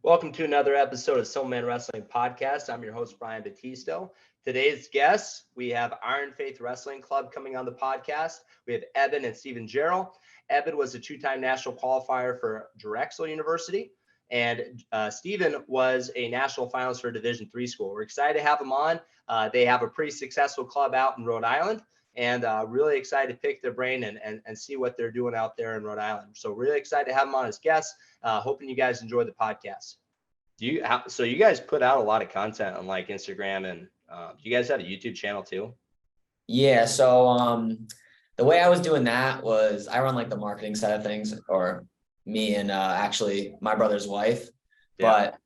Welcome to another episode of Soul Man Wrestling Podcast. I'm your host, Brian Battisto. Today's guests, we have Iron Faith Wrestling Club coming on the podcast. We have Ebed and Stephen Jarrell. Ebed was a two-time national qualifier for Drexel University, and Stephen was a national finalist for a Division III school. We're excited to have them on. They have a pretty successful club out in Rhode Island, and really excited to pick their brain and see what they're doing out there in Rhode Island. So really excited to have them on as guests. Hoping you guys enjoy the podcast. So you guys put out a lot of content on like Instagram and do you guys have a YouTube channel too? Yeah. So the way I was doing that was I run like the marketing side of things, or me and actually my brother's wife. Yeah. But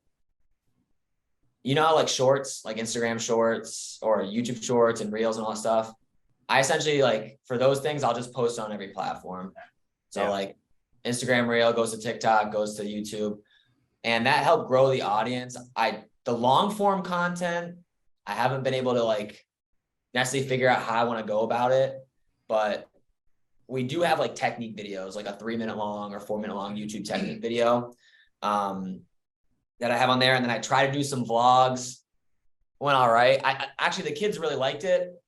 you know, like shorts, like Instagram shorts or YouTube shorts and reels and all that stuff. I essentially like for those things, I'll just post on every platform. So like Instagram reel goes to TikTok, goes to YouTube. And that helped grow the audience. The long form content, I haven't been able to like necessarily figure out how I want to go about it, but we do have like technique videos, like a 3-minute long or 4-minute long YouTube technique video that I have on there. And then I try to do some vlogs. Went all right. I actually, the kids really liked it.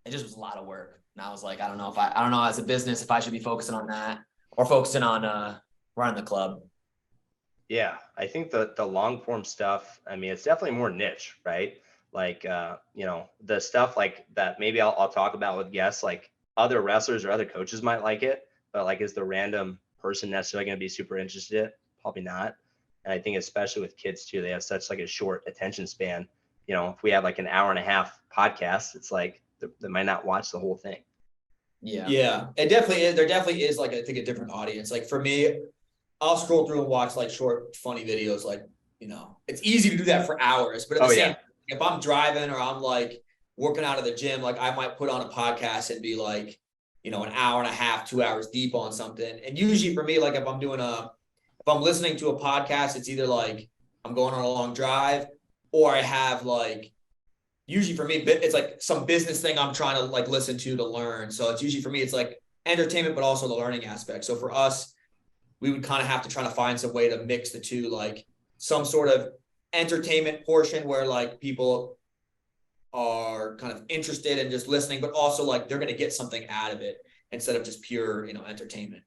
It just was a lot of work. And I was like, I don't know as a business, if I should be focusing on that or focusing on running the club. Yeah, I think the long form stuff, I mean, it's definitely more niche, right? Like, the stuff like that, maybe I'll talk about with guests, like other wrestlers or other coaches might like it, but like, is the random person necessarily going to be super interested in it? Probably not. And I think especially with kids too, they have such like a short attention span. If we have like an hour and a half podcast, it's like they might not watch the whole thing. Yeah, it definitely is. There definitely is like, I think, a different audience. Like for me, I'll scroll through and watch like short, funny videos. Like, it's easy to do that for hours, but at the same time, if I'm driving or I'm like working out of the gym, like I might put on a podcast and be like, an hour and a half, 2 hours deep on something. And usually for me, like if I'm listening to a podcast, it's either like I'm going on a long drive or I have like, usually for me, it's like some business thing I'm trying to like listen to learn. So it's usually for me, it's like entertainment, but also the learning aspect. So for us, we would kind of have to try to find some way to mix the two, like some sort of entertainment portion where like people are kind of interested in just listening, but also like they're going to get something out of it instead of just pure, entertainment.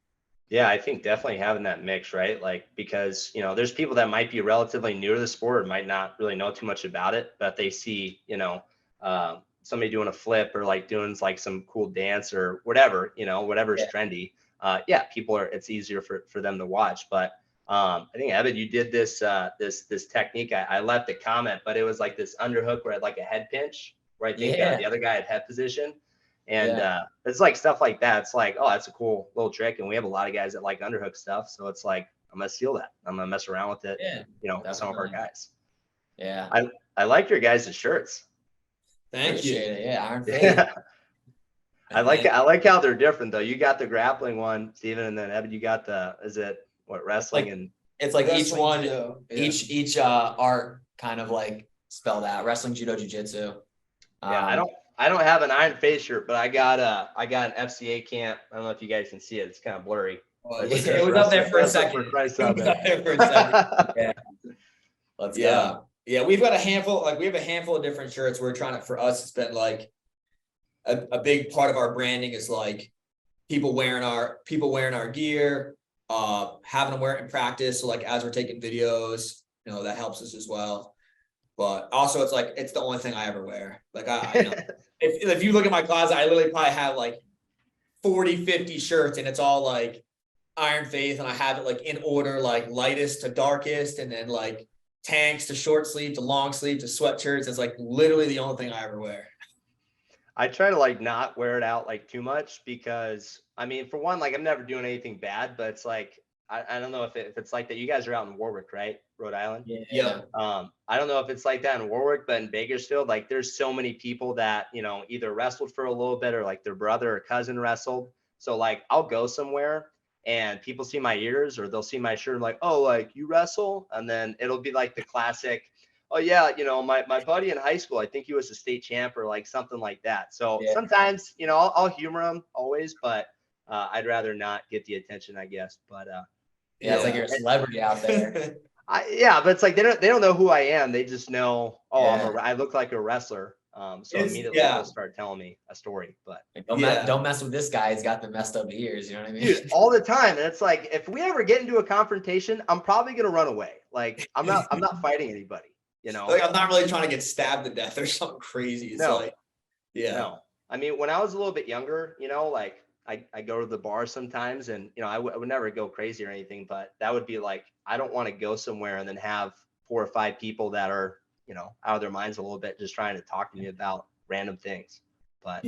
Yeah, I think definitely having that mix, right? Like, because, there's people that might be relatively new to the sport or might not really know too much about it, but they see, somebody doing a flip or like doing like some cool dance or whatever, whatever's trendy. It's easier for them to watch. But I think Ebed, you did this technique. I left a comment, but it was like this underhook where I had like a head pinch where I think the other guy had head position. And it's like stuff like that. It's like, oh, that's a cool little trick. And we have a lot of guys that like underhook stuff. So it's like, I'm going to steal that. I'm going to mess around with it. Some of our guys. Yeah. I like your guys' shirts. Thank you. Yeah. Iron Faith. I like how they're different though. You got the grappling one, Steven, and then Ebed, you got wrestling and it's like wrestling, each one, judo. each art kind of like spelled out: wrestling, judo, jiu-jitsu. I don't have an Iron Face shirt, but I got an FCA camp. I don't know if you guys can see it. It's kind of blurry. It was up there for a second. Yeah. Let's go. Yeah, we've got a handful. Like we have a handful of different shirts. We're trying to. For us, it's been like a big part of our branding is like people wearing our gear, having them wear it in practice. So like as we're taking videos, that helps us as well. But also it's like, it's the only thing I ever wear. Like if you look at my closet, I literally probably have like 40, 50 shirts and it's all like Iron Faith. And I have it like in order, like lightest to darkest. And then like tanks to short sleeve to long sleeve to sweatshirts. It's like literally the only thing I ever wear. I try to like not wear it out like too much because I mean, for one, like I'm never doing anything bad, but it's like, I don't know if it's like that. You guys are out in Warwick, right? Rhode Island. Yeah. I don't know if it's like that in Warwick, but in Bakersfield, like there's so many people that, either wrestled for a little bit or like their brother or cousin wrestled. So like I'll go somewhere and people see my ears or they'll see my shirt and like, oh, like you wrestle. And then it'll be like the classic, oh yeah, my buddy in high school, I think he was a state champ or like something like that. So sometimes, I'll humor them always, but I'd rather not get the attention, I guess. But it's like you're a celebrity out there. But it's like they don't know who I am. They just know, Yeah. I look like a wrestler. So immediately they'll start telling me a story. But Like, don't mess with this guy. He's got the messed up ears. You know what I mean? Dude, all the time. And it's like, if we ever get into a confrontation, I'm probably gonna run away. Like I'm not fighting anybody. You know, like I'm not really trying to get stabbed to death or something crazy. It's like, no. I mean, when I was a little bit younger, you know, like I go to the bar sometimes, and you know, I would never go crazy or anything, but that would be like, I don't want to go somewhere and then have 4 or 5 people that are, you know, out of their minds a little bit, just trying to talk to me about random things. But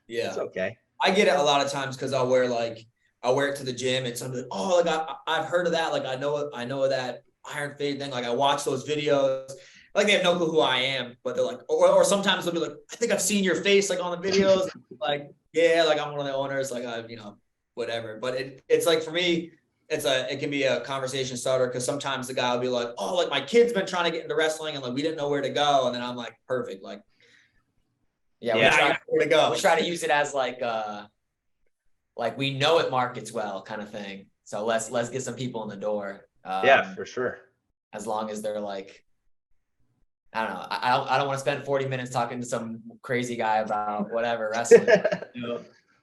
it's okay. I get it a lot of times because I'll wear it to the gym and somebody, oh, like I've heard of that. Like I know that Iron Fade thing. Like I watch those videos. Like they have no clue who I am, but they're like, or sometimes they'll be like, I think I've seen your face like on the videos. Like, yeah, like I'm one of the owners, like you know, whatever. But it's like for me, it can be a conversation starter because sometimes the guy will be like, oh, like my kid's been trying to get into wrestling and like we didn't know where to go. And then I'm like, perfect. Like, we try to use it as like we know it markets well kind of thing. So let's get some people in the door. For sure. As long as they're like, I don't know. I don't want to spend 40 minutes talking to some crazy guy about whatever wrestling.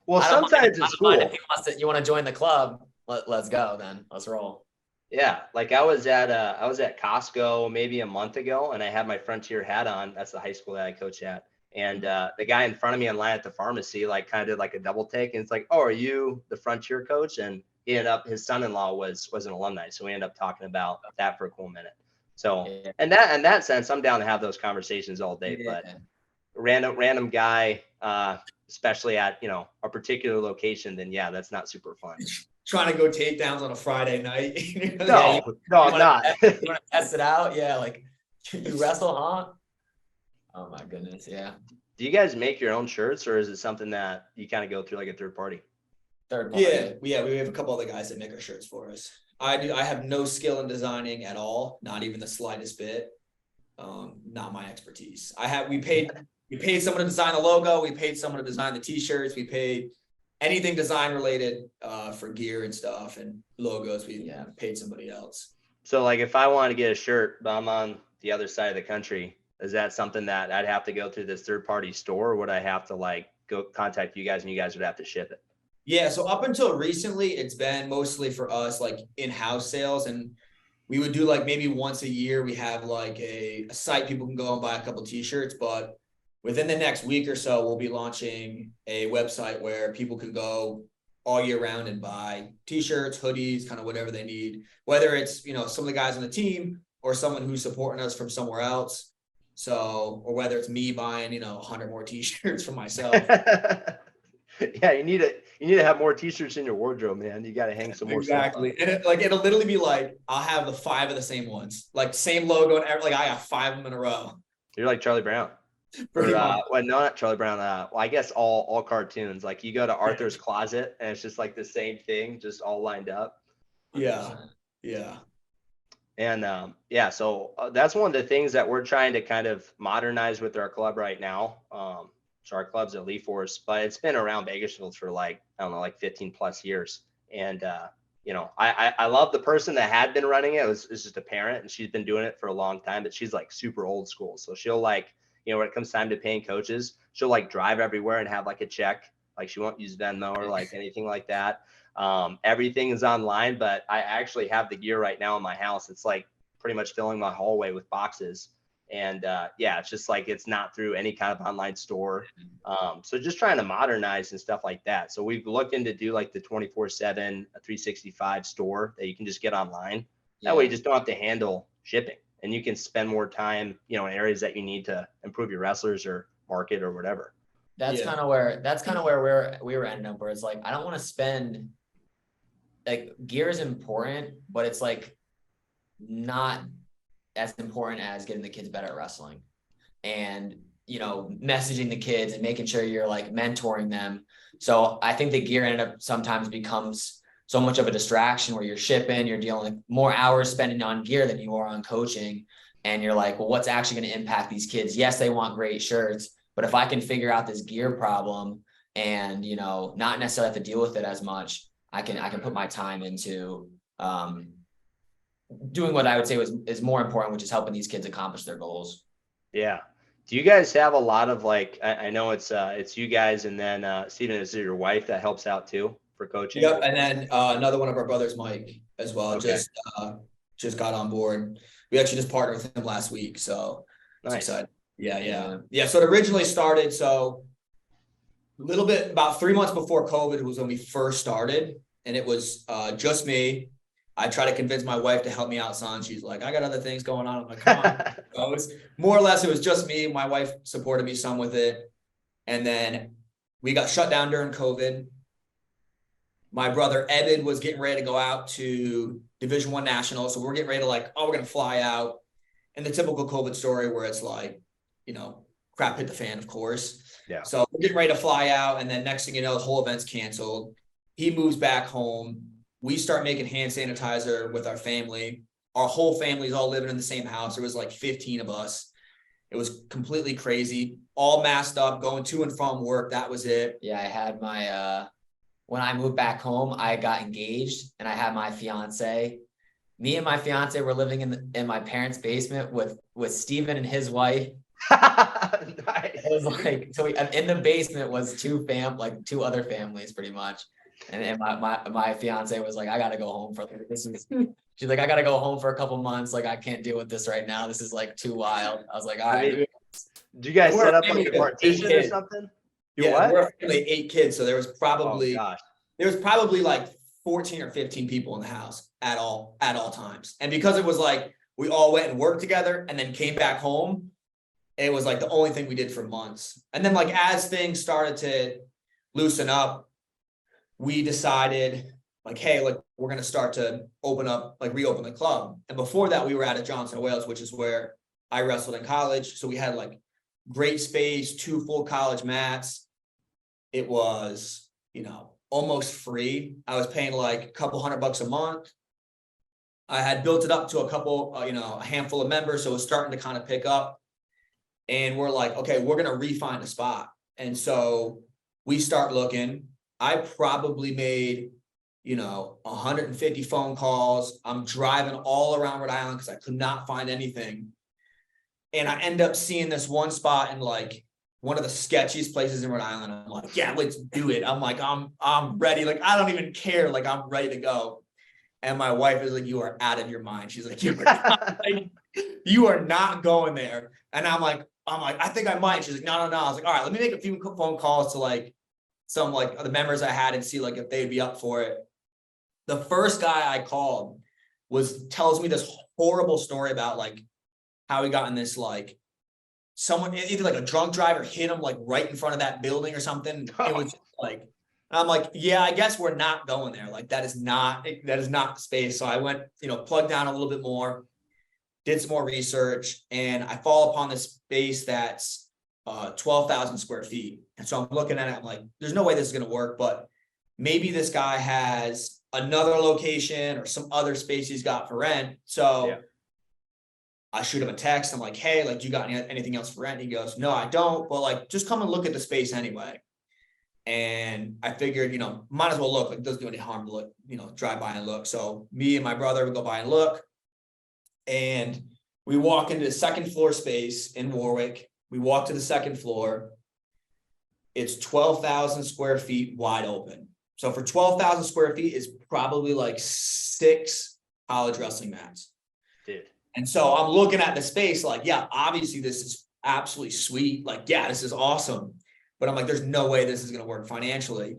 Well, sometimes it's cool. If you want to join the club, let's go then. Let's roll. Yeah, like I was at Costco maybe a month ago, and I had my Frontier hat on. That's the high school that I coach at. And the guy in front of me in line at the pharmacy like kind of did like a double take, and it's like, oh, are you the Frontier coach? And his son-in-law was an alumni, so we ended up talking about that for a cool minute. So in that sense, I'm down to have those conversations all day. But random guy, especially at, you know, a particular location, then that's not super fun. Trying to go takedowns on a Friday night. No, I'm not. You want to test it out? Yeah, like you wrestle, huh? Oh my goodness, yeah. Do you guys make your own shirts, or is it something that you kind of go through like a third party? Yeah, we have a couple other guys that make our shirts for us. I have no skill in designing at all, not even the slightest bit. Not my expertise. We paid someone to design the logo. We paid someone to design the t-shirts. We paid anything design related for gear and stuff and logos. We paid somebody else. So like if I want to get a shirt, but I'm on the other side of the country, is that something that I'd have to go through this third party store, or would I have to like go contact you guys and you guys would have to ship it? Yeah. So up until recently, it's been mostly for us, like in-house sales. And we would do like maybe once a year, we have like a site people can go and buy a couple t-shirts, but within the next week or so, we'll be launching a website where people can go all year round and buy t-shirts, hoodies, kind of whatever they need, whether it's, you know, some of the guys on the team or someone who's supporting us from somewhere else. So, or whether it's me buying, you know, 100 more t-shirts for myself. Yeah, you need to have more t-shirts in your wardrobe, man. You got to hang some more stuff. Exactly. And it'll literally be like, I'll have the 5 of the same ones, like same logo and everything. Like I got 5 of them in a row. You're like Charlie Brown. Well, no, not Charlie Brown. Well, I guess all cartoons. Like you go to Arthur's Closet and it's just like the same thing, just all lined up. Yeah. And so that's one of the things that we're trying to kind of modernize with our club right now. So our club's Elite Force, but it's been around Bakersfield for like, I don't know, like 15 plus years. And, you know, I love the person that had been running it. It's just a parent, and she's been doing it for a long time, but she's like super old school. So she'll like, you know, when it comes time to paying coaches, she'll like drive everywhere and have like a check. Like she won't use Venmo or like anything like that. Everything is online, but I actually have the gear right now in my house. It's like pretty much filling my hallway with boxes. And it's just like, it's not through any kind of online store. So just trying to modernize and stuff like that. So we've looked into do like the 24/7, 365 store that you can just get online. That way you just don't have to handle shipping, and you can spend more time, you know, in areas that you need to improve your wrestlers or market or whatever. That's kind of where we were ending up, where it's like, I don't want to spend, like, gear is important, but it's like not as important as getting the kids better at wrestling and, you know, messaging the kids and making sure you're like mentoring them. So I think the gear ended up sometimes becomes so much of a distraction where you're shipping, you're dealing with more hours spending on gear than you are on coaching. And you're like, well, what's actually going to impact these kids? Yes, they want great shirts, but if I can figure out this gear problem and, you know, not necessarily have to deal with it as much, I can put my time into, doing what I would say is more important, which is helping these kids accomplish their goals. Yeah. Do you guys have a lot of like, I know it's you guys, and then Steven, is it your wife that helps out too for coaching? Yep. And then another one of our brothers, Mike, as well, Okay. just got on board. We actually just partnered with him last week. So Nice. excited. Yeah. So it originally started. So a little bit about 3 months before COVID was when we first started, and it was just me. I tried to convince my wife to help me out, son. She's like, I got other things going on. I'm like, come on. So it was more or less, it was just me. My wife supported me some with it. And then we got shut down during COVID. My brother Ebed was getting ready to go out to Division I Nationals. So we're getting ready to we're going to fly out. And the typical COVID story where it's like, crap hit the fan, of course. Yeah. So we're getting ready to fly out. And then next thing you know, the whole event's canceled. He moves back home. We start making hand sanitizer with our family. Our whole family's all living in the same house. There was like 15 of us. It was completely crazy, all masked up, going to and from work. That was it. Yeah. I had my, when I moved back home, I got engaged and I had my fiance. Me and my fiance were living in my parents' basement with Steven and his wife. Nice. It was like, so in the basement was two other families pretty much. And my fiance was like, I gotta go home for this. She's like, I gotta go home for a couple months. Like, I can't deal with this right now. This is like too wild. I was like, all right. Do you guys We're set up a like a family of partition 8 or kids. something? We're a family of 8 kids. So there was probably Oh, gosh. like 14 or 15 people in the house at all times. And because it was like we all went and worked together and then came back home, it was like the only thing we did for months. And then like as things started to loosen up, we decided like, hey, like we're going to start to reopen the club. And before that, we were out at Johnson, Wales, which is where I wrestled in college. So we had like great space, 2 full college mats. It was, almost free. I was paying like a couple $100 a month. I had built it up to a couple, a handful of members. So it was starting to kind of pick up. And we're like, okay, we're going to refine a spot. And so we start looking. I probably made, 150 phone calls. I'm driving all around Rhode Island because I could not find anything. And I end up seeing this one spot in like one of the sketchiest places in Rhode Island. I'm like, yeah, let's do it. I'm like, I'm ready. Like, I don't even care. Like, I'm ready to go. And my wife is like, you are out of your mind. She's like, you are not going there. And I'm like, I think I might. She's like, no. I was like, all right, let me make a few phone calls to like some like the members I had and see like if they'd be up for it. The first guy I called tells me this horrible story about like how he got in this, like someone, either like a drunk driver hit him like right in front of that building or something. It was just like, I'm like, yeah, I guess we're not going there. Like that is not the space. So I went, plugged down a little bit more, did some more research, and I fall upon this space that's 12,000 square feet. And so I'm looking at it, I'm like, there's no way this is going to work, but maybe this guy has another location or some other space he's got for rent. So yeah. I shoot him a text. I'm like, hey, like, you got anything else for rent? He goes, no, I don't, but like, just come and look at the space anyway. And I figured, might as well look. Like, it doesn't do any harm to look, drive by and look. So me and my brother would go by and look. And we walk into the second floor space in Warwick. We walk to the second floor. It's 12,000 square feet wide open. So for 12,000 square feet is probably like 6 college wrestling mats. Dude. And so I'm looking at the space like, yeah, obviously this is absolutely sweet. Like, yeah, this is awesome. But I'm like, there's no way this is going to work financially.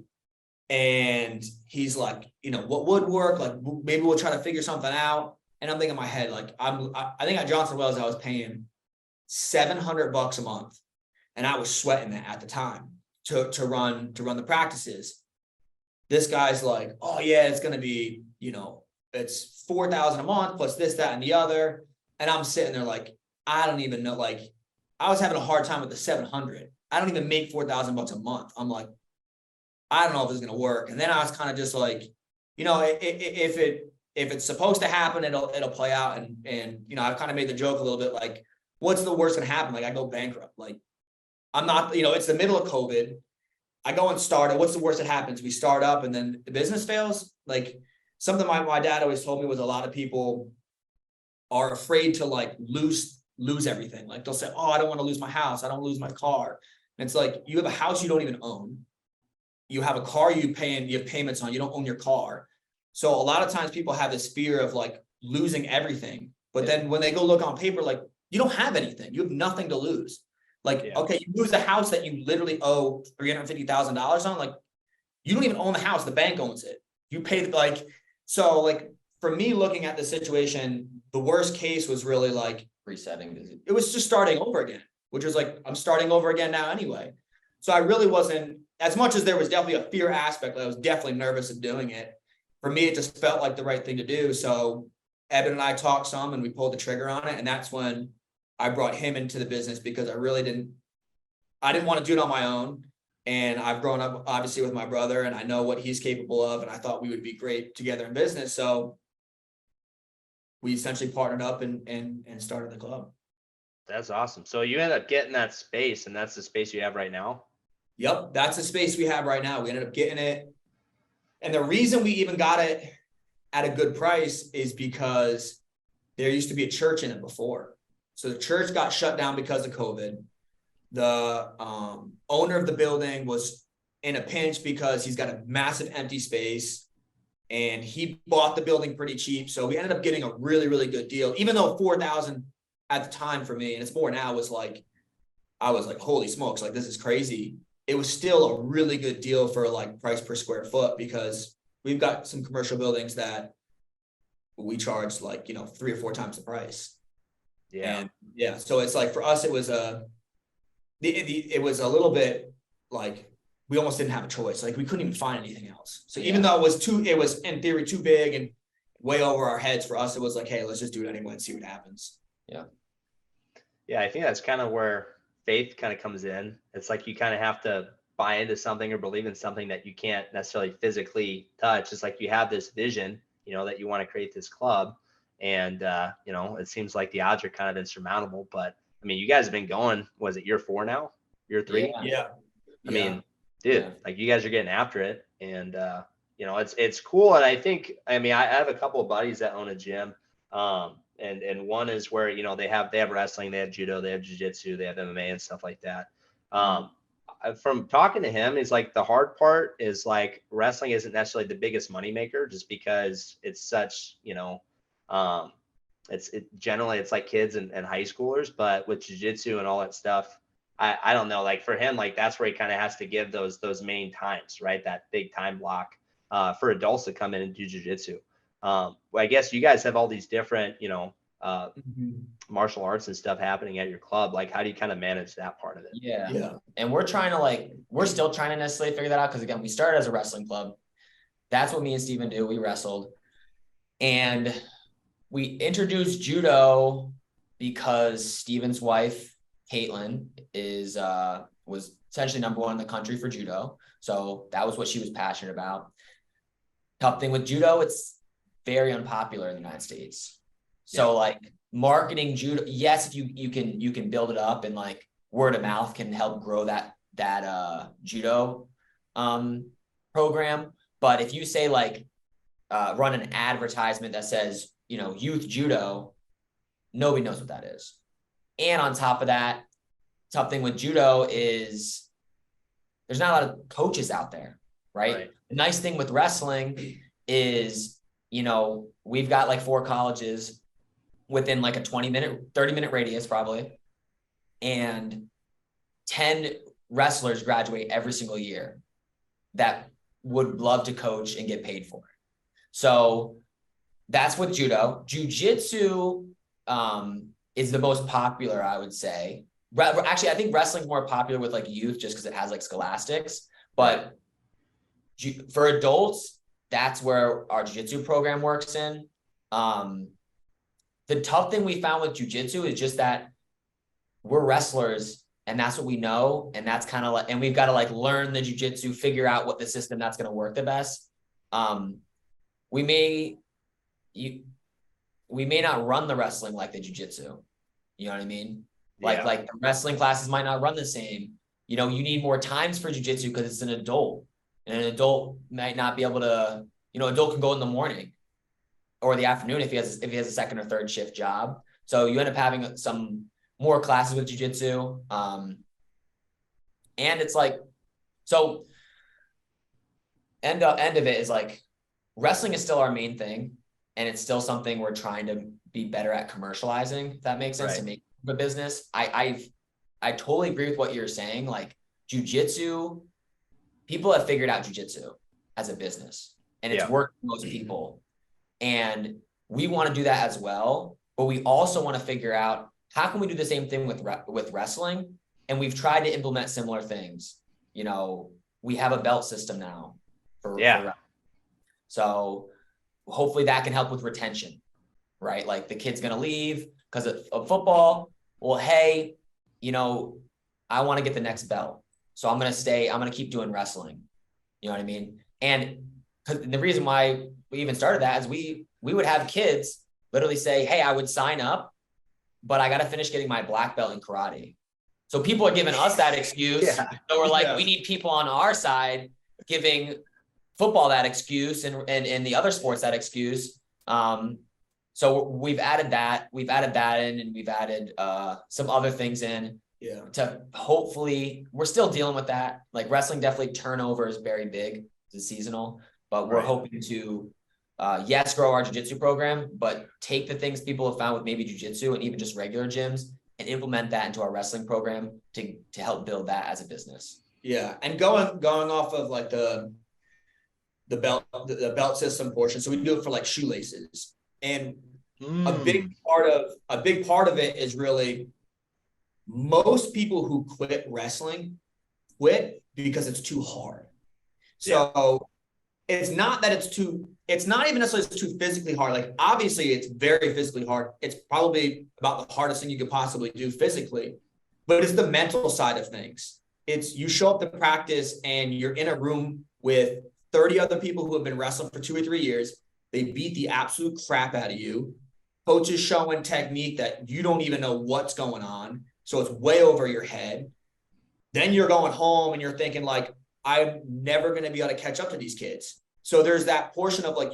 And he's like, what would work? Like, maybe we'll try to figure something out. And I'm thinking in my head, like, I think at Johnson Wales, I was paying $700 a month. And I was sweating that at the time to run the practices. This guy's like, oh yeah, it's going to be, it's $4,000 a month plus this, that, and the other. And I'm sitting there like, I don't even know. Like, I was having a hard time with the 700. I don't even make $4,000 a month. I'm like, I don't know if this is going to work. And then I was kind of just like, if it's supposed to happen, it'll play out. And I've kind of made the joke a little bit, like, what's the worst going to happen? Like, I go bankrupt. Like, I'm not, it's the middle of COVID. I go and start it. What's the worst that happens? We start up and then the business fails. Like, something my dad always told me was a lot of people are afraid to like lose everything. Like they'll say, oh, I don't want to lose my house. I don't lose my car. And it's like, you have a house you don't even own. You have a car you have payments on, you don't own your car. So a lot of times people have this fear of like losing everything. But then when they go look on paper, like you don't have anything, you have nothing to lose. Like, okay, you lose the house that you literally owe $350,000 on. Like you don't even own the house, the bank owns it. You paid so like for me looking at the situation, the worst case was really like resetting. It was just starting over again, which was like, I'm starting over again now anyway. So I really wasn't, as much as there was definitely a fear aspect, I was definitely nervous of doing it. For me, it just felt like the right thing to do. So Ebed and I talked some and we pulled the trigger on it. And that's when I brought him into the business because I didn't want to do it on my own. And I've grown up obviously with my brother and I know what he's capable of. And I thought we would be great together in business. So we essentially partnered up and started the club. That's awesome. So you ended up getting that space and that's the space you have right now? Yep. That's the space we have right now. We ended up getting it. And the reason we even got it at a good price is because there used to be a church in it before. So the church got shut down because of COVID. The owner of the building was in a pinch because he's got a massive empty space and he bought the building pretty cheap. So we ended up getting a really, really good deal, even though $4,000 at the time for me, and it's more now, was like, I was like, holy smokes, like this is crazy. It was still a really good deal for like price per square foot because we've got some commercial buildings that we charge like, 3 or 4 times the price. Yeah. And yeah. So it's like, for us, it was it was a little bit like, we almost didn't have a choice. Like we couldn't even find anything else. So even though it was in theory too big and way over our heads, for us, it was like, hey, let's just do it anyway and see what happens. Yeah. Yeah. I think that's kind of where faith kind of comes in. It's like you kind of have to buy into something or believe in something that you can't necessarily physically touch. It's like you have this vision, that you want to create this club. And, it seems like the odds are kind of insurmountable. But I mean, you guys have been going, was it year 4 now? Year 3? Yeah. I mean, dude, like you guys are getting after it. And, it's cool. And I think, I have a couple of buddies that own a gym. And one is where, they have wrestling, they have judo, they have jiu-jitsu, they have MMA and stuff like that. From talking to him, he's like, the hard part is like wrestling isn't necessarily the biggest moneymaker just because it's such, generally it's like kids and high schoolers, but with jiu-jitsu and all that stuff, I don't know, like for him, like that's where he kind of has to give those main times, right? That big time block for adults to come in and do jiu-jitsu. Well, I guess you guys have all these different, martial arts and stuff happening at your club. Like, how do you kind of manage that part of it? Yeah. And we're still trying to necessarily figure that out. Cause again, we started as a wrestling club. That's what me and Steven do. We wrestled and we introduced judo because Steven's wife, Caitlin, was essentially #1 in the country for judo. So that was what she was passionate about. Tough thing with judo, it's very unpopular in the United States. So like marketing judo, yes, if you can build it up and like word of mouth can help grow that judo program. But if you say like run an advertisement that says, youth judo, nobody knows what that is. And on top of that, tough thing with judo is there's not a lot of coaches out there, right? The nice thing with wrestling is, we've got like 4 colleges within like a 30-minute radius probably. And 10 wrestlers graduate every single year that would love to coach and get paid for it. So that's with judo. Jiu-jitsu is the most popular, I would say. Actually, I think wrestling's more popular with like youth just because it has like scholastics. But for adults, that's where our jiu-jitsu program works in. The tough thing we found with jiu-jitsu is just that we're wrestlers and that's what we know. And that's kind of like, and we've got to like learn the jiu-jitsu, figure out what the system that's going to work the best. We may not run the wrestling like the jiu-jitsu. You know what I mean? Like the wrestling classes might not run the same. You need more times for jiu-jitsu because it's an adult. And an adult might not be able to, adult can go in the morning. or the afternoon if he has a second or third shift job. So you end up having some more classes with jiu-jitsu. And it's like, so end of it is like wrestling is still our main thing. And it's still something we're trying to be better at commercializing, if that makes sense, to make a business. I totally agree with what you're saying. Like jiu-jitsu, people have figured out jiu-jitsu as a business and it's worked for most people. And we want to do that as well. But we also want to figure out how can we do the same thing with wrestling? And we've tried to implement similar things. You know, we have a belt system now for so hopefully that can help with retention, right? Like the kid's going to leave because of football. Well, hey, you know, I want to get the next belt. So I'm going to keep doing wrestling. You know what I mean? And the reason why we even started that is we would have kids literally say, hey, I would sign up, but I got to finish getting my black belt in karate. So people are giving us that excuse. So we're like, we need people on our side giving football that excuse and the other sports that excuse. So we've added that in, and we've added some other things in to hopefully, we're still dealing with that. Like wrestling, definitely turnover is very big. It's seasonal, but we're hoping to, grow our jiu-jitsu program, but take the things people have found with maybe jiu-jitsu and even just regular gyms and implement that into our wrestling program to help build that as a business. Yeah. And going off of like the belt system portion. So we do it for like shoelaces, and a big part of it is really most people who quit wrestling quit because it's too hard. So it's not that it's not even necessarily it's too physically hard. Like obviously it's very physically hard. It's probably about the hardest thing you could possibly do physically, but it's the mental side of things. It's you show up to practice and you're in a room with 30 other people who have been wrestling for 2 or 3 years. They beat the absolute crap out of you. Coaches showing technique that you don't even know what's going on. So it's way over your head. Then you're going home and you're thinking like, I'm never going to be able to catch up to these kids. So there's that portion of like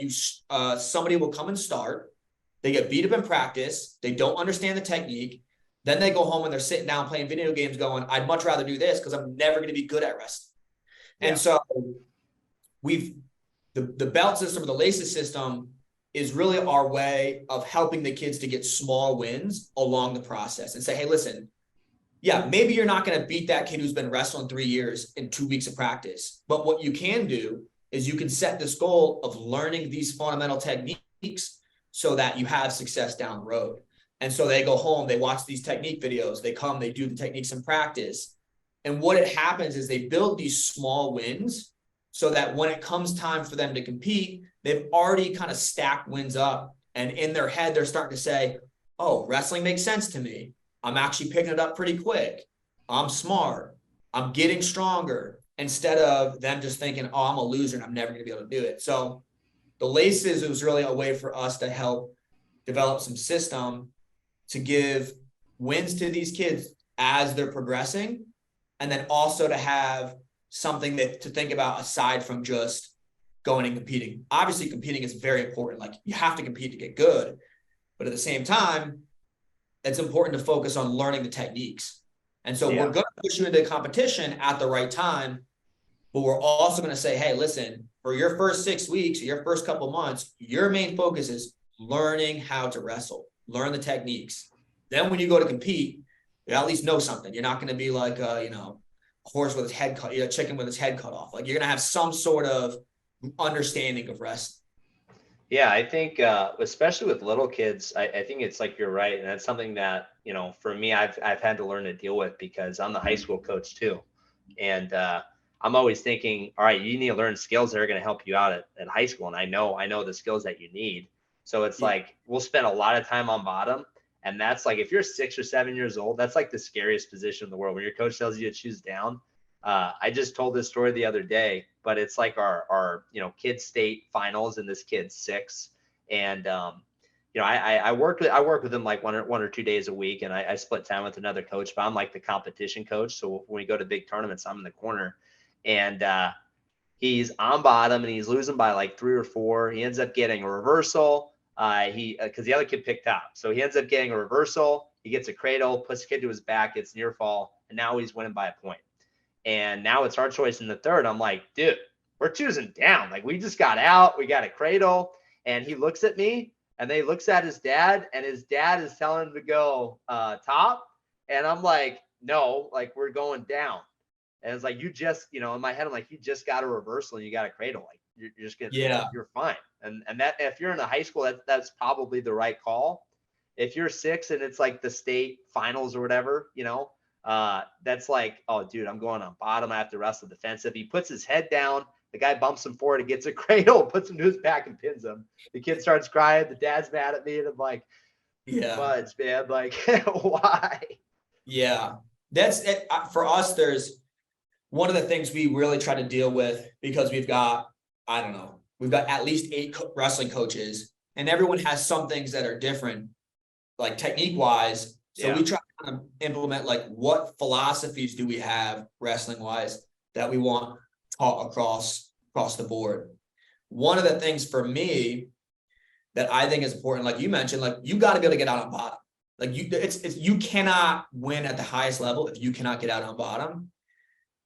somebody will come and start. They get beat up in practice. They don't understand the technique. Then they go home and they're sitting down playing video games going, I'd much rather do this because I'm never going to be good at wrestling. And so the belt system or the laces system is really our way of helping the kids to get small wins along the process and say, hey, listen, maybe you're not going to beat that kid who's been wrestling 3 years in 2 weeks of practice. But what you can do is you can set this goal of learning these fundamental techniques so that you have success down the road. And so they go home, they watch these technique videos, they come, they do the techniques in practice. And what it happens is they build these small wins so that when it comes time for them to compete, they've already kind of stacked wins up. And in their head, they're starting to say, oh, wrestling makes sense to me. I'm actually picking it up pretty quick. I'm smart. I'm getting stronger, instead of them just thinking, oh, I'm a loser and I'm never going to be able to do it. So the laces, it was really a way for us to help develop some system to give wins to these kids as they're progressing. And then also to have something to think about aside from just going and competing. Obviously, competing is very important. Like you have to compete to get good. But at the same time, it's important to focus on learning the techniques. And so we're going to push you into competition at the right time, but we're also going to say, hey, listen, for your first 6 weeks, or your first couple months, your main focus is learning how to wrestle, learn the techniques. Then when you go to compete, you at least know something. You're not going to be like, a horse with its head cut, a chicken with its head cut off. Like you're going to have some sort of understanding of wrestling. Yeah, I think especially with little kids, I think it's like you're right. And that's something that, for me, I've had to learn to deal with because I'm the high school coach too. And I'm always thinking, all right, you need to learn skills that are going to help you out at high school. And I know the skills that you need. So it's like we'll spend a lot of time on bottom. And that's like if you're 6 or 7 years old, that's like the scariest position in the world when your coach tells you to choose down. I just told this story the other day, but it's like our kids state finals and this kid's 6. And, I work with them like one or 2 days a week, and I split time with another coach, but I'm like the competition coach. So when we go to big tournaments, I'm in the corner, and he's on bottom and he's losing by like 3 or 4. He ends up getting a reversal, because the other kid picked top. So he ends up getting a reversal. He gets a cradle, puts the kid to his back, gets near fall, and now he's winning by a point. And now it's our choice in the third. I'm like, dude, we're choosing down. Like, we just got out. We got a cradle. And he looks at me, and then he looks at his dad, and his dad is telling him to go top. And I'm like, no, like, we're going down. And it's like, you just, in my head, I'm like, you just got a reversal and you got a cradle. Like, you're just going to, you're fine. And that, if you're in a high school, that's probably the right call. If you're 6 and it's like the state finals or whatever, that's like, oh, dude, I'm going on bottom. I have to wrestle defensive. He puts his head down. The guy bumps him forward and gets a cradle, puts him to his back and pins him. The kid starts crying. The dad's mad at me. And I'm like, buds, man, like, why? Yeah, that's it. For us, there's one of the things we really try to deal with, because we've got at least 8 wrestling coaches, and everyone has some things that are different, like technique wise. So we try to kind of implement, like, what philosophies do we have wrestling wise that we want taught across the board. One of the things for me that I think is important, like you mentioned, like, you got to be able to get out on bottom. Like, you cannot win at the highest level if you cannot get out on bottom.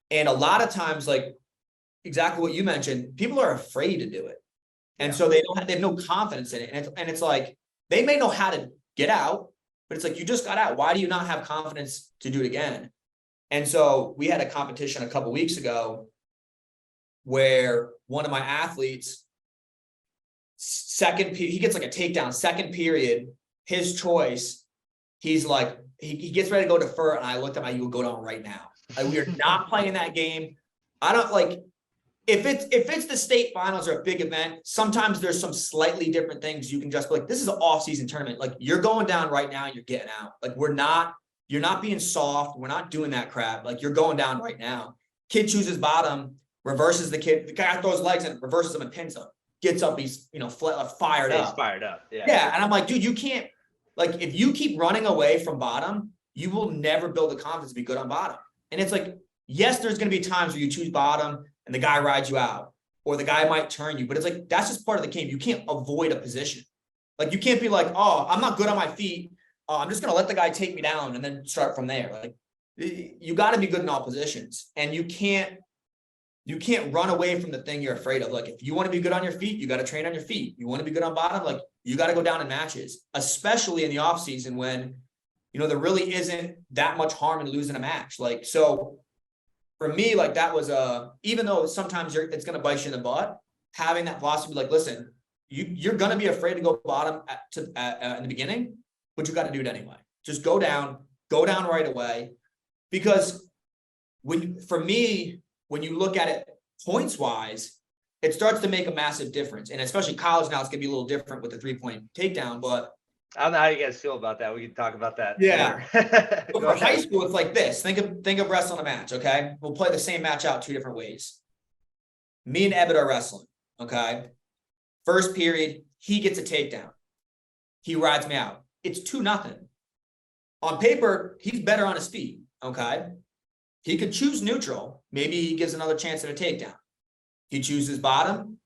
And a lot of times, like exactly what you mentioned, people are afraid to do it. And so they have no confidence in it. And it's like, they may know how to get out, but it's like, you just got out. Why do you not have confidence to do it again? And so we had a competition a couple weeks ago where one of my athletes, he gets like a takedown, second period, his choice. He's like, he gets ready to go defer. And I looked at you will go down right now. Like, we are not playing that game. I don't like, if it's the state finals or a big event, sometimes there's some slightly different things you can just be like, this is an off-season tournament. Like, you're going down right now, you're getting out. Like, you're not being soft. We're not doing that crap. Like, you're going down right now. Kid chooses bottom, reverses the kid. The guy throws legs and reverses him and pins him. Gets up, he's fired up. He's fired up. Yeah. And I'm like, dude, you can't, like, if you keep running away from bottom, you will never build the confidence to be good on bottom. And it's like, yes, there's going to be times where you choose bottom and the guy rides you out, or the guy might turn you, but it's like, that's just part of the game. You can't avoid a position. Like, you can't be like, oh, I'm not good on my feet. I'm just going to let the guy take me down and then start from there. Like, you got to be good in all positions, and you can't run away from the thing you're afraid of. Like, if you want to be good on your feet, you got to train on your feet. You want to be good on bottom, like, you got to go down in matches, especially in the off season when, there really isn't that much harm in losing a match. Like, so for me, like, that was even though sometimes it's going to bite you in the butt, having that philosophy, like, listen, you're going to be afraid to go bottom in the beginning, but you got to do it anyway. Just go down right away. Because when you look at it points wise, it starts to make a massive difference. And especially college now, it's going to be a little different with the 3-point takedown, but I don't know how you guys feel about that. We can talk about that. Yeah. For high school, it's like this. Think of wrestling a match, okay? We'll play the same match out 2 different ways. Me and Ebed are wrestling, okay? First period, he gets a takedown. He rides me out. It's 2-0. On paper, he's better on his feet, okay? He could choose neutral. Maybe he gives another chance at a takedown. He chooses bottom.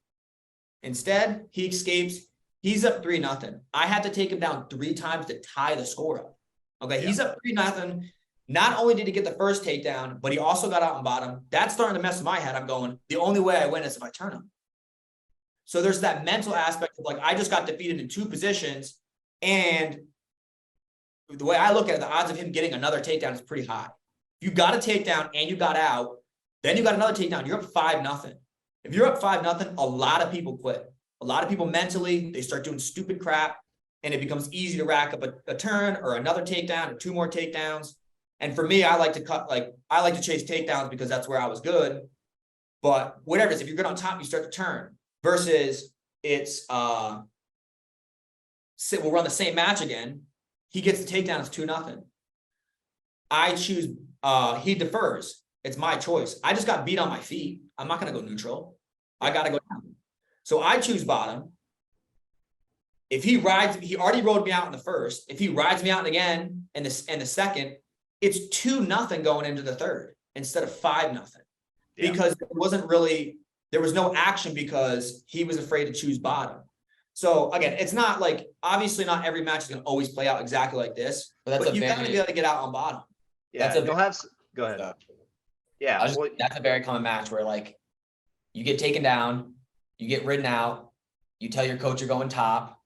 Instead, he escapes. He's up 3-0. I had to take him down 3 times to tie the score up. Okay, he's up 3-0. Not only did he get the first takedown, but he also got out on bottom. That's starting to mess with my head. I'm going, the only way I win is if I turn him. So there's that mental aspect of, like, I just got defeated in 2 positions. And the way I look at it, the odds of him getting another takedown is pretty high. If you got a takedown and you got out, then you got another takedown, you're up 5-0. If you're up 5-0, a lot of people quit. A lot of people mentally, they start doing stupid crap, and it becomes easy to rack up a turn or another takedown or 2 more takedowns. And for me, I like to chase takedowns because that's where I was good. But whatever it is, if you're good on top, you start to turn. Versus it's we'll run the same match again. He gets the takedown, it's 2-0. I choose he defers. It's my choice. I just got beat on my feet. I'm not gonna go neutral. I gotta go down. So I choose bottom. If he already rode me out in the first. If he rides me out again in the second, it's 2-0 going into the third instead of 5-0. Because there was no action because he was afraid to choose bottom. So again, it's not like, obviously not every match is going to always play out exactly like this, but you got to be able to get out on bottom. Yeah, go ahead. Yeah, that's a very common match where like you get taken down, you get ridden out, you tell your coach you're going top,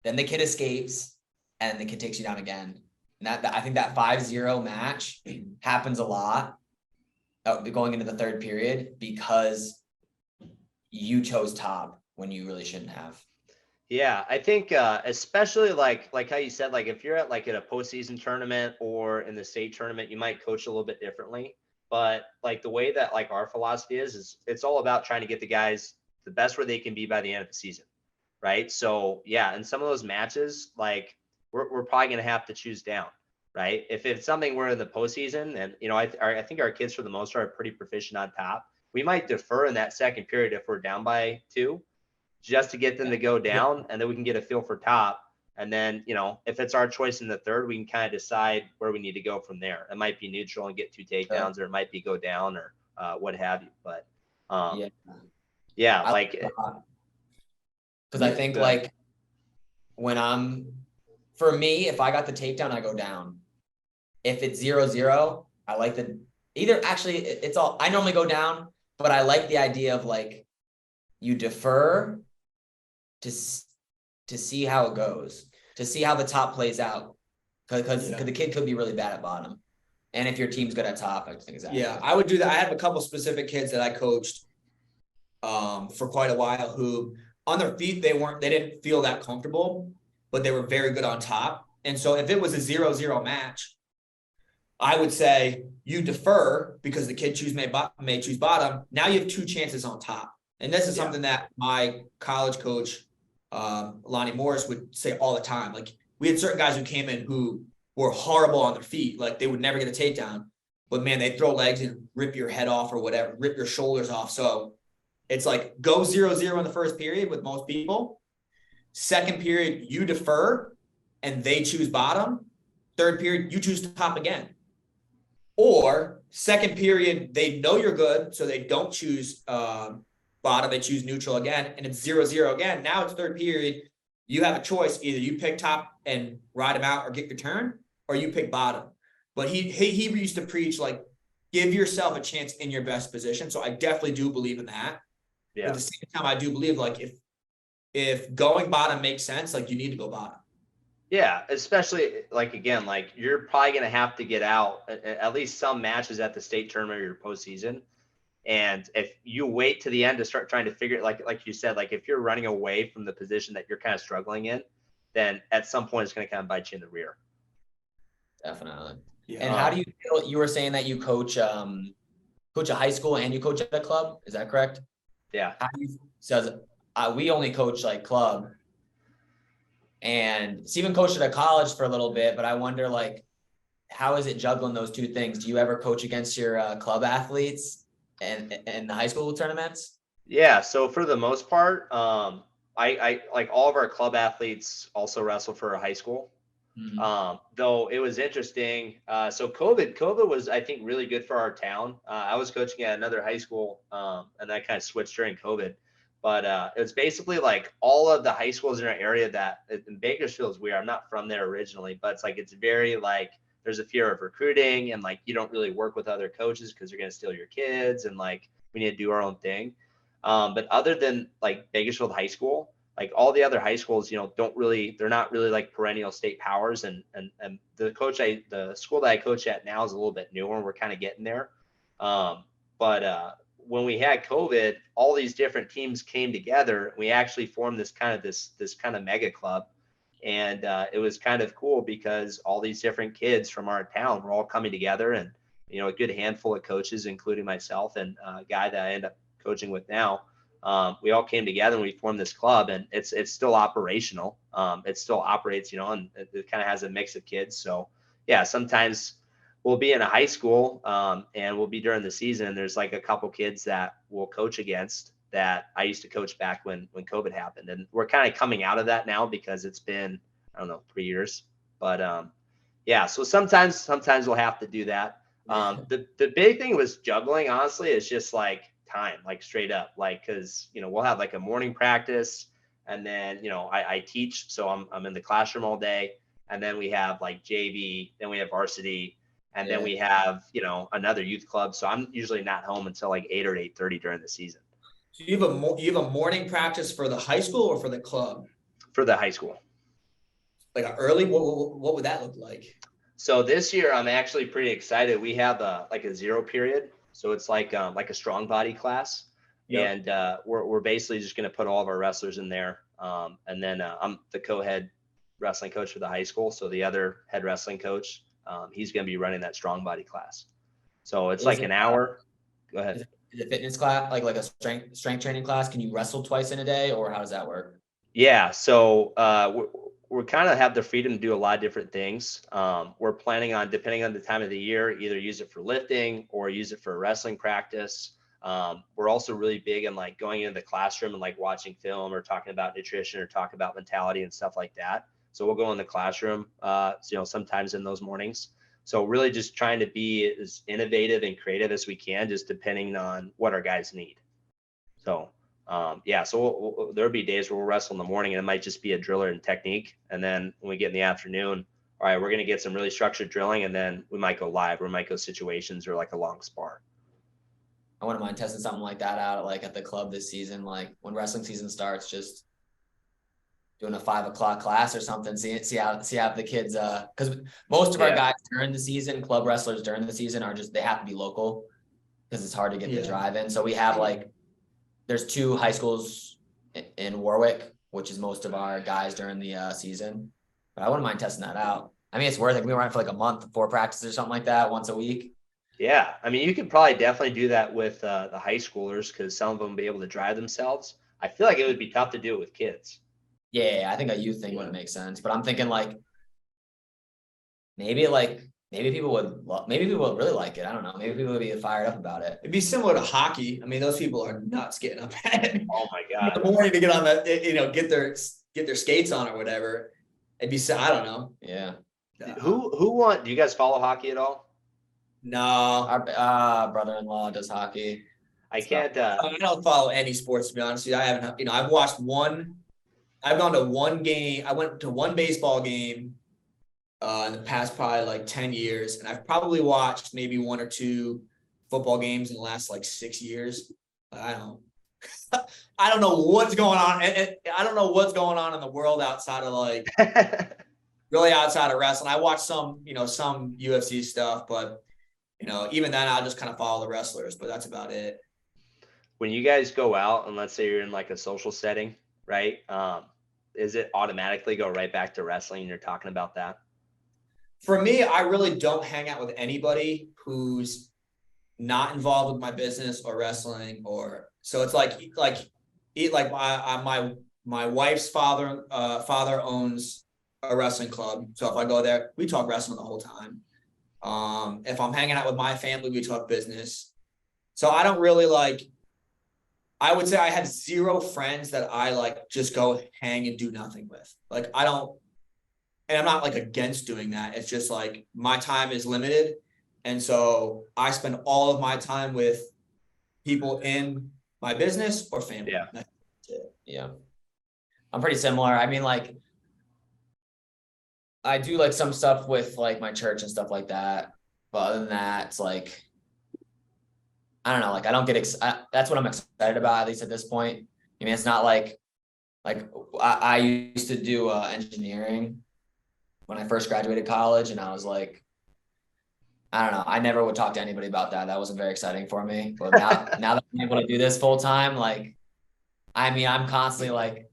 then the kid escapes, and the kid takes you down again. And I think that 5-0 match happens a lot going into the third period because you chose top when you really shouldn't have. Yeah, I think especially like how you said, like if you're at a postseason tournament or in the state tournament, you might coach a little bit differently. But like the way that like our philosophy is it's all about trying to get the guys the best where they can be by the end of the season, right? So yeah, in some of those matches, like we're probably gonna have to choose down, right? If it's something we're in the postseason, and I think our kids for the most part are pretty proficient on top, we might defer in that second period if we're down by 2, just to get them to go down, and then we can get a feel for top. And then, if it's our choice in the third, we can kind of decide where we need to go from there. It might be neutral and get 2 takedowns, or it might be go down or what have you. But yeah, like because I think like for me, if I got the takedown, I go down. If it's 0-0, I like I normally go down, but I like the idea of like you defer to see how it goes, to see how the top plays out, because the kid could be really bad at bottom, and if your team's good at top, I think exactly. Yeah, I would do that. I have a couple specific kids that I coached for quite a while who on their feet they didn't feel that comfortable, but they were very good on top. And so if it was a 0-0 match, I would say you defer because the kid may choose bottom. Now you have 2 chances on top. And this is something that my college coach, Lonnie Morris, would say all the time. Like we had certain guys who came in who were horrible on their feet. Like they would never get a takedown, but man, they throw legs and rip your head off or whatever, rip your shoulders off. So it's like go 0-0 in the first period with most people. Second period, you defer and they choose bottom. Third period, you choose top again. Or second period, they know you're good, so they don't choose bottom, they choose neutral again, and it's 0-0 again. Now it's third period. You have a choice. Either you pick top and ride him out or get your turn, or you pick bottom. But he used to preach, like, give yourself a chance in your best position. So I definitely do believe in that. Yeah. But at the same time, I do believe, like, if going bottom makes sense, like, you need to go bottom. Yeah, especially like, again, like you're probably going to have to get out at least some matches at the state tournament or your postseason. And if you wait to the end to start trying to figure it, like you said, like if you're running away from the position that you're kind of struggling in, then at some point it's going to kind of bite you in the rear. Definitely. Yeah. And how do you feel? You were saying that you coach a high school and you coach at a club. Is that correct? Yeah. We only coach like club. And Steven coached at a college for a little bit, but I wonder, like, how is it juggling those 2 things? Do you ever coach against your club athletes and the high school tournaments? Yeah. So for the most part, I like all of our club athletes also wrestle for a high school. Mm-hmm. Though it was interesting. So COVID was, I think, really good for our town. I was coaching at another high school, and I kind of switched during COVID. But it was basically like all of the high schools in our area that in Bakersfield is weird. I'm not from there originally, but it's very like there's a fear of recruiting and like you don't really work with other coaches because they're going to steal your kids and like we need to do our own thing. But other than like Bakersfield High School, like all the other high schools, they're not really like perennial state powers. And the school that I coach at now is a little bit newer and we're kind of getting there. But when we had COVID, all these different teams came together. We actually formed this kind of mega club. And it was kind of cool because all these different kids from our town were all coming together and, a good handful of coaches, including myself and a guy that I end up coaching with now. We all came together and we formed this club and it's still operational. It still operates, and it kind of has a mix of kids. So yeah, sometimes we'll be in a high school and we'll be during the season. And there's like a couple kids that we'll coach against that I used to coach back when COVID happened. And we're kind of coming out of that now because it's been, 3 years, but yeah, so sometimes we'll have to do that. The big thing was juggling, honestly, is just like time, like straight up, like, cause we'll have like a morning practice And then, I teach. So I'm in the classroom all day. And then we have like JV, then we have varsity, and then we have, another youth club. So I'm usually not home until like 8 or 8:30 during the season. So you have a morning practice for the high school or for the club? For the high school. Like an early, what would that look like? So this year I'm actually pretty excited. We have a 0 period. So it's like a strong body class. Yep. And we're basically just going to put all of our wrestlers in there. And then I'm the co-head wrestling coach for the high school. So the other head wrestling coach, he's going to be running that strong body class. So it's like an hour. Go ahead. Is it fitness class, like a strength training class? Can you wrestle twice in a day, or how does that work? Yeah. So we kind of have the freedom to do a lot of different things. We're planning on, depending on the time of the year, either use it for lifting or use it for wrestling practice. We're also really big in like going into the classroom and like watching film or talking about nutrition or talking about mentality and stuff like that. So we'll go in the classroom, sometimes in those mornings. So really just trying to be as innovative and creative as we can, just depending on what our guys need. So, so there'll be days where we'll wrestle in the morning and it might just be a driller and technique. And then when we get in the afternoon, all right, we're going to get some really structured drilling, and then we might go live, or we might go situations or like a long spar. I wouldn't mind testing something like that out, like at the club this season, like when wrestling season starts, just doing a 5 o'clock class or something, see how the kids, because most of our guys during the season, club wrestlers during the season they have to be local because it's hard to get the drive in. So we have there's 2 high schools in Warwick, which is most of our guys during the season. But I wouldn't mind testing that out. I mean, it's worth it. We run for like a month, 4 practices or something like that, once a week. Yeah. I mean, you could probably definitely do that with the high schoolers, because some of them will be able to drive themselves. I feel like it would be tough to do it with kids. Yeah, I think a youth thing wouldn't make sense, but I'm thinking maybe people would really like it. I don't know. Maybe people would be fired up about it. It'd be similar to hockey. I mean, those people are nuts getting up at oh my god in the morning to get on the get their skates on or whatever. It'd be, I don't know. Yeah. Who won? Do you guys follow hockey at all? No. Our brother-in-law does hockey. I can't. I don't follow any sports, to be honest with you. I haven't. I've watched one. I've gone to one game. I went to one baseball game in the past probably like 10 years. And I've probably watched maybe 1 or 2 football games in the last like 6 years. I don't know what's going on. And I don't know what's going on in the world outside of really outside of wrestling. I watch some UFC stuff, but even then I'll just kind of follow the wrestlers, but that's about it. When you guys go out and let's say you're in like a social setting, right? Is it automatically go right back to wrestling and you're talking about that? For me, I really don't hang out with anybody who's not involved with my business or wrestling, so it's my wife's father owns a wrestling club. So if I go there, we talk wrestling the whole time. If I'm hanging out with my family, we talk business. So I don't really I would say I had 0 friends that I just go hang and do nothing with. I don't, and I'm not against doing that. It's just my time is limited. And so I spend all of my time with people in my business or family. Yeah. That's it. Yeah. I'm pretty similar. I mean, I do some stuff with my church and stuff like that. But other than that, it's I don't know, I don't get that's what I'm excited about, at least at this point. I mean, it's not I used to do engineering when I first graduated college, and I was I don't know, I never would talk to anybody about that. That wasn't very exciting for me. But now that I'm able to do this full time, I mean, I'm constantly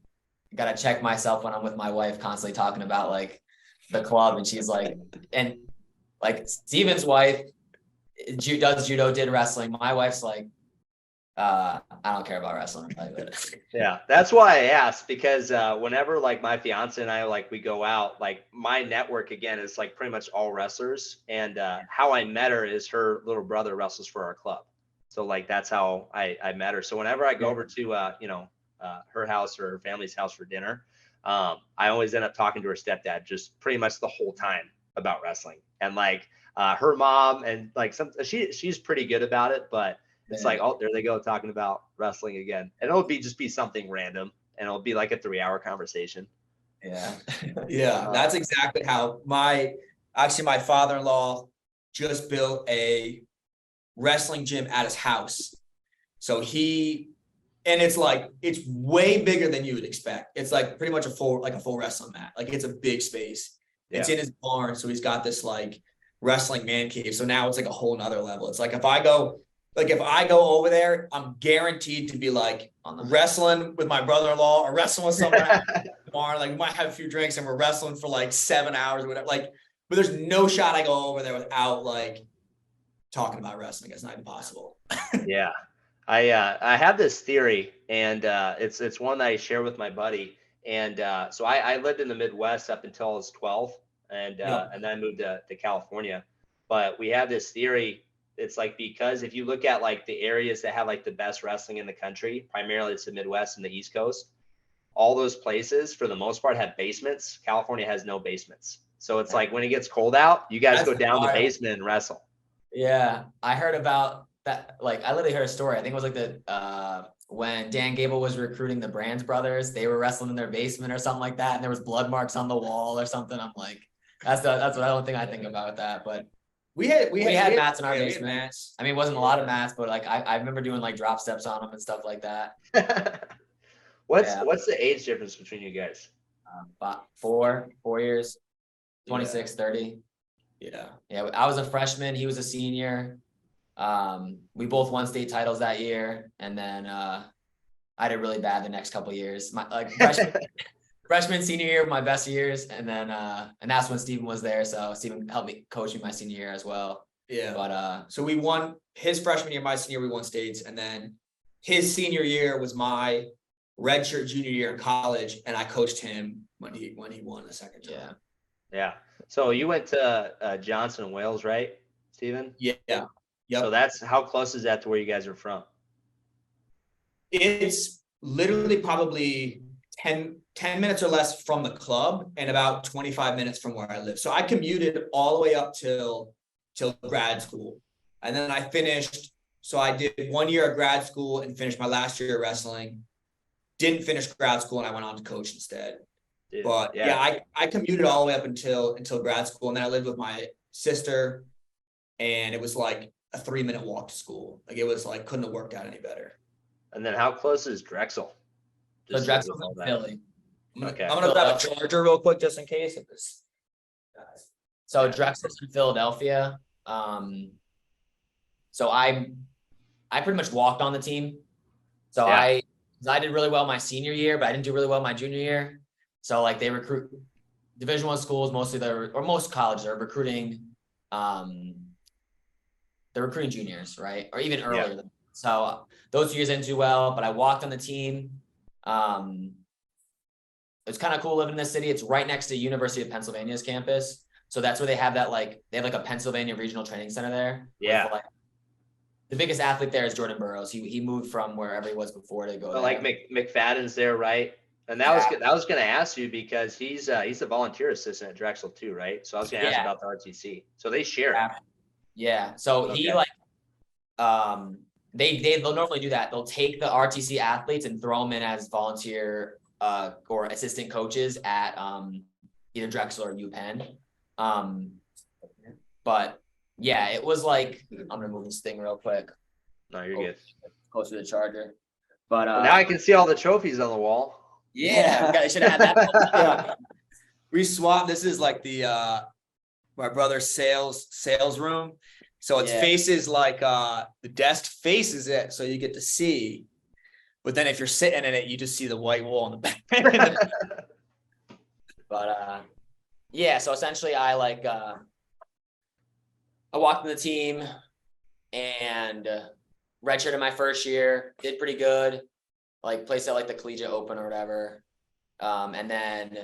gotta check myself when I'm with my wife, constantly talking about the club, and she's and Steven's wife does judo, did wrestling. My wife's I don't care about wrestling. Yeah, that's why I asked, because whenever my fiance and I we go out, my network again is pretty much all wrestlers, and how I met her is her little brother wrestles for our club, so that's how I met her. So whenever I go over to her house or her family's house for dinner, I always end up talking to her stepdad just pretty much the whole time about wrestling, and her mom, and she's pretty good about it, but it's oh, there they go talking about wrestling again, and it'll just be something random, and it'll be like a 3-hour conversation. Yeah. Yeah, that's exactly how my father-in-law just built a wrestling gym at his house. So it's way bigger than you would expect. It's like pretty much a full wrestling mat. Like it's a big space. It's in his barn. So he's got this like wrestling man cave. So now it's like a whole nother level. It's like if I go over there, I'm guaranteed to be like wrestling with my brother-in-law or wrestling with someone at the barn. Like we might have a few drinks and we're wrestling for like 7 hours or whatever. Like, but there's no shot I go over there without like talking about wrestling. It's not even possible. Yeah. I have this theory, and it's one that I share with my buddy. And so I lived in the Midwest up until I was 12, and then I moved to California. But we have this theory. It's like, because if you look at like the areas that have like the best wrestling in the country, primarily it's the Midwest and the East Coast, all those places for the most part have basements. California has no basements. So it's like when it gets cold out, you guys go down the basement and wrestle. Yeah, I heard about that. Like, I literally heard a story. I think it was like when Dan Gable was recruiting the Brands brothers, they were wrestling in their basement or something like that, and there was blood marks on the wall or something. I'm like, that's what I don't think I think about that. But we had mats in our basement. I mean, it wasn't a lot of mats, but like I remember doing like drop steps on them and stuff like that. What's the age difference between you guys? About 4 years, 26, 30. Yeah. I was a freshman. He was a senior. We both won state titles that year, and then I did really bad the next couple of years. My like freshman, senior year, my best years, and then and that's when Steven was there. So Steven helped me coach me my senior year as well. Yeah. But so we won his freshman year, my senior, we won states, and then his senior year was my redshirt junior year in college, and I coached him when he won the second time. Yeah. So you went to Johnson and Wales, right, Steven? Yeah. Yep. So that's, how close is that to where you guys are from? It's literally probably 10 minutes or less from the club and about 25 minutes from where I live. So I commuted all the way up till grad school. And then I finished. So I did 1 year of grad school and finished my last year of wrestling. Didn't finish grad school, and I went on to coach instead. Dude, but I commuted all the way up until grad school. And then I lived with my sister, and it was like a 3-minute walk to school. Like it was like, couldn't have worked out any better. And then how close is Drexel? So Drexel's in Philly. I'm gonna grab a charger real quick just in case. So Drexel's in Philadelphia. So I pretty much walked on the team. So I did really well my senior year, but I didn't do really well my junior year. So like they recruit Division I schools, most colleges are recruiting. They're recruiting juniors, right? Or even earlier. Yeah. So those 2 years didn't do well, but I walked on the team. It's kind of cool living in this city. It's right next to University of Pennsylvania's campus. So that's where they have that, like, they have like a Pennsylvania regional training center there. Yeah. Like, the biggest athlete there is Jordan Burroughs. He moved from wherever he was before to go. Well, like McFadden's there, right? And that was going to ask you, because he's a volunteer assistant at Drexel too, right? So I was going to ask about the RTC. So they share it. Yeah. So he they'll normally do that. They'll take the RTC athletes and throw them in as volunteer or assistant coaches at either Drexel or UPenn. But yeah, it was like, I'm gonna move this thing real quick. No, you're good. Close to the charger. But now I can see all the trophies on the wall. Yeah, I should have had that. Yeah. We swapped. This is like the my brother's sales room. So it faces like the desk faces it, so you get to see. But then if you're sitting in it, you just see the white wall in the back. But so essentially I walked in the team and redshirted my first year, did pretty good, like placed at like the Collegiate Open or whatever. And then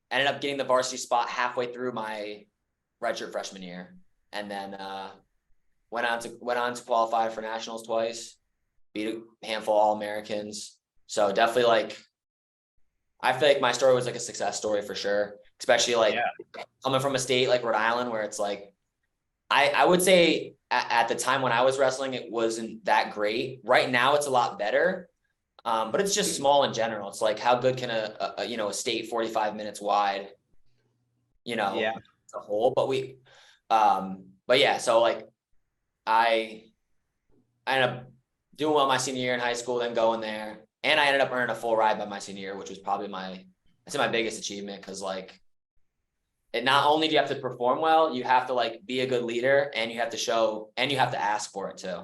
ended up getting the varsity spot halfway through my redshirt freshman year. And then went on to qualify for nationals twice, beat a handful of All-Americans. So definitely I feel like my story was like a success story for sure, especially coming from a state like Rhode Island, where it's like, I would say at the time when I was wrestling, it wasn't that great. Right now it's a lot better. But it's just small in general. It's like, how good can a state 45 minutes wide, Yeah. as a whole, but yeah, so like I ended up doing well my senior year in high school, then going there, and I ended up earning a full ride by my senior year, which was probably my biggest achievement. Cause like, it not only do you have to perform well, you have to like be a good leader, and you have to show, and you have to ask for it too.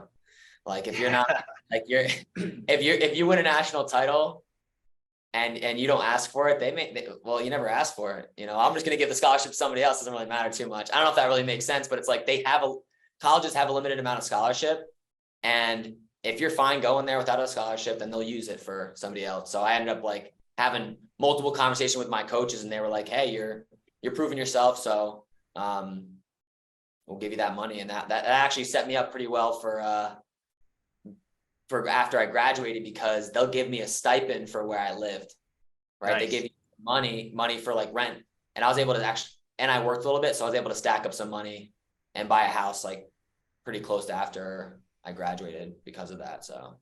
Like if you're not like if you win a national title and you don't ask for it, you never ask for it. I'm just going to give the scholarship to somebody else. It doesn't really matter too much. I don't know if that really makes sense, but it's like colleges have a limited amount of scholarship. And if you're fine going there without a scholarship, then they'll use it for somebody else. So I ended up like having multiple conversations with my coaches, and they were like, hey, you're proving yourself. So, we'll give you that money. And that actually set me up pretty well for after I graduated, because they'll give me a stipend for where I lived, right? Nice. They give you money for like rent. And I was able to and I worked a little bit. So I was able to stack up some money and buy a house like pretty close to after I graduated because of that. So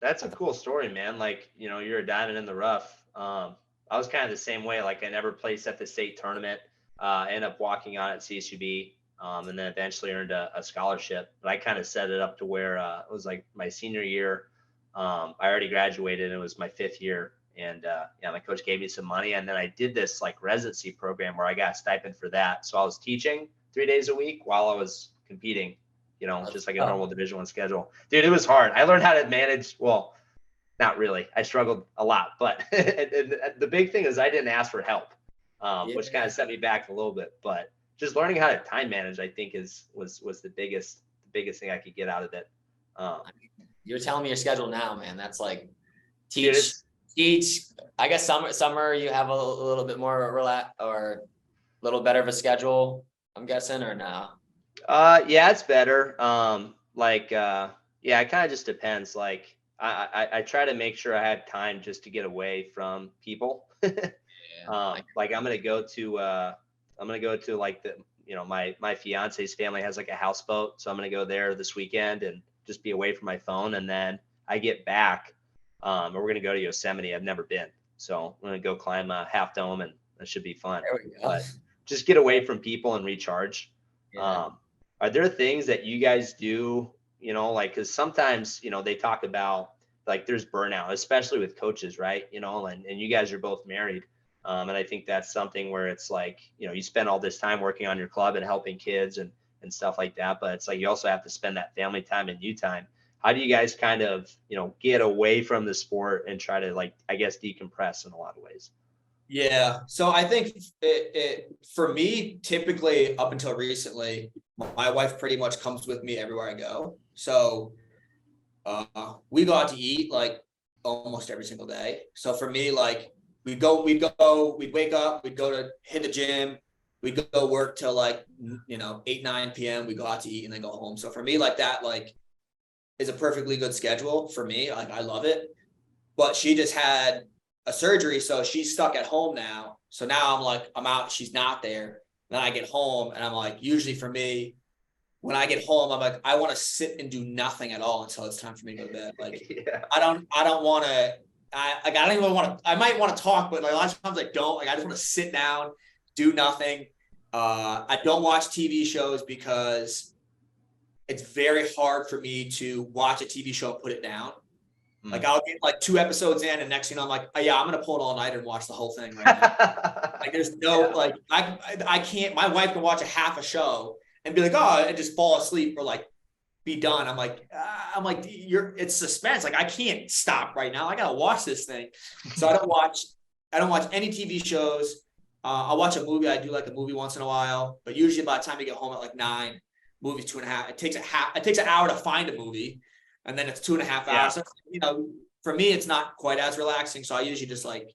that's a cool story, man. Like, you're a diamond in the rough. I was kind of the same way. Like I never placed at the state tournament, ended up walking on at CSUB. And then eventually earned a scholarship. But I kind of set it up to where it was like my senior year. I already graduated, and it was my 5th year. And my coach gave me some money. And then I did this like residency program where I got a stipend for that. So I was teaching 3 days a week while I was competing, just like a normal Division I schedule. Dude, it was hard. I learned how to manage. Well, not really. I struggled a lot. But the big thing is I didn't ask for help, which kind of set me back a little bit. But just learning how to time manage, I think was the biggest thing I could get out of it. You're telling me your schedule now, man. That's like teach. I guess summer you have a little bit more relax or a little better of a schedule, I'm guessing, or no? Yeah, it's better. It kind of just depends. Like I try to make sure I have time just to get away from people. Like I'm gonna go to like my fiance's family has like a houseboat. So I'm going to go there this weekend and just be away from my phone. And then I get back, and we're going to go to Yosemite. I've never been. So I'm going to go climb a Half Dome, and that should be fun. There we go. But just get away from people and recharge. Yeah. Are there things that you guys do, like, cause sometimes, they talk about like there's burnout, especially with coaches, right? And you guys are both married. And I think that's something where it's like, you spend all this time working on your club and helping kids and stuff like that. But it's like you also have to spend that family time and you time. How do you guys kind of, get away from the sport and try to, like, I guess, decompress in a lot of ways? Yeah. So I think for me, typically up until recently, my wife pretty much comes with me everywhere I go. So we go out to eat like almost every single day. So for me, like, we'd wake up, we'd go to hit the gym, we'd go work till like, 8, 9 p.m. We go out to eat and then go home. So for me, like that, like, is a perfectly good schedule for me. Like, I love it. But she just had a surgery, so she's stuck at home now. So now I'm out, she's not there. Then I get home and I'm like, usually for me, when I get home, I'm like, I want to sit and do nothing at all until it's time for me to go to bed. Like, yeah. I don't want to. I don't even want to. I might want to talk, but like a lot of times I don't. Like, I just want to sit down, do nothing. I don't watch TV shows because it's very hard for me to watch a TV show and put it down. Like, I'll get like 2 episodes in, and next thing I'm like, oh yeah, I'm gonna pull it all night and watch the whole thing right now. Like, there's no like, I can't. My wife can watch a half a show and be like, oh, and just fall asleep or like be done. I'm like, it's suspense. Like, I can't stop right now. I gotta watch this thing. So I don't watch any TV shows. I'll watch a movie. I do like a movie once in a while, but usually by the time I get home at like 9, movie's 2.5. It takes an hour to find a movie, and then it's 2.5 hours. Yeah. So, for me, it's not quite as relaxing. So I usually just like,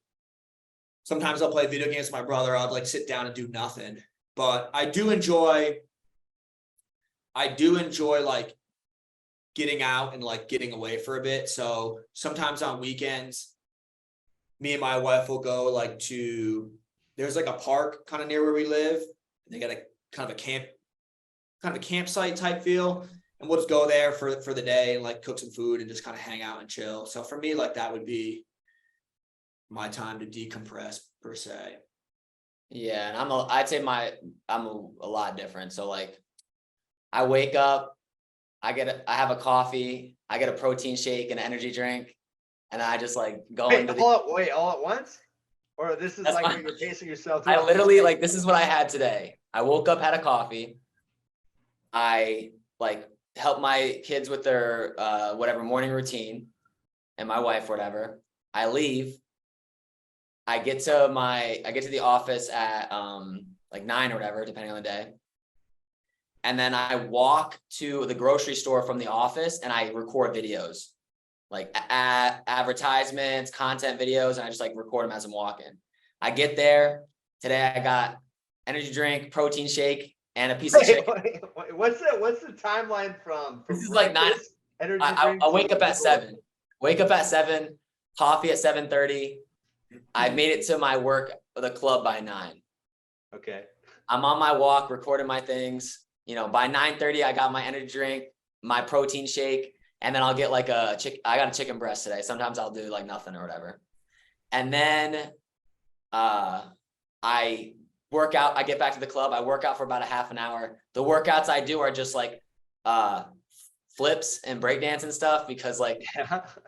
sometimes I'll play video games with my brother. I'll like sit down and do nothing. But I do enjoy like getting out and like getting away for a bit. So sometimes on weekends, me and my wife will go like there's like a park kind of near where we live. They got a kind of a campsite type feel. and we'll just go there for the day and like cook some food and just kind of hang out and chill. So for me, like that would be my time to decompress per se. Yeah, and I'd say I'm a lot different. So like I wake up, I have a coffee, I get a protein shake and an energy drink, and I just like go into all at once? Or this is like when you're pacing yourself through. I literally like this is what I had today. I woke up, had a coffee. I like help my kids with their whatever morning routine, and my wife, whatever. I leave. I get to the office at like 9 or whatever, depending on the day. And then I walk to the grocery store from the office and I record videos, like advertisements, content videos, and I just like record them as I'm walking. I get there. Today I got energy drink, protein shake, and a piece of chicken. What's the timeline from this is like 9. I wake up at 7. Wake up at 7, coffee at 7:30. I made it to my work, the club by 9. Okay. I'm on my walk, recording my things. You know, by 9:30, I got my energy drink, my protein shake, and then I'll get like I got a chicken breast today. Sometimes I'll do like nothing or whatever. And then I work out. I get back to the club. I work out for about a half an hour. The workouts I do are just like flips and breakdance and stuff because like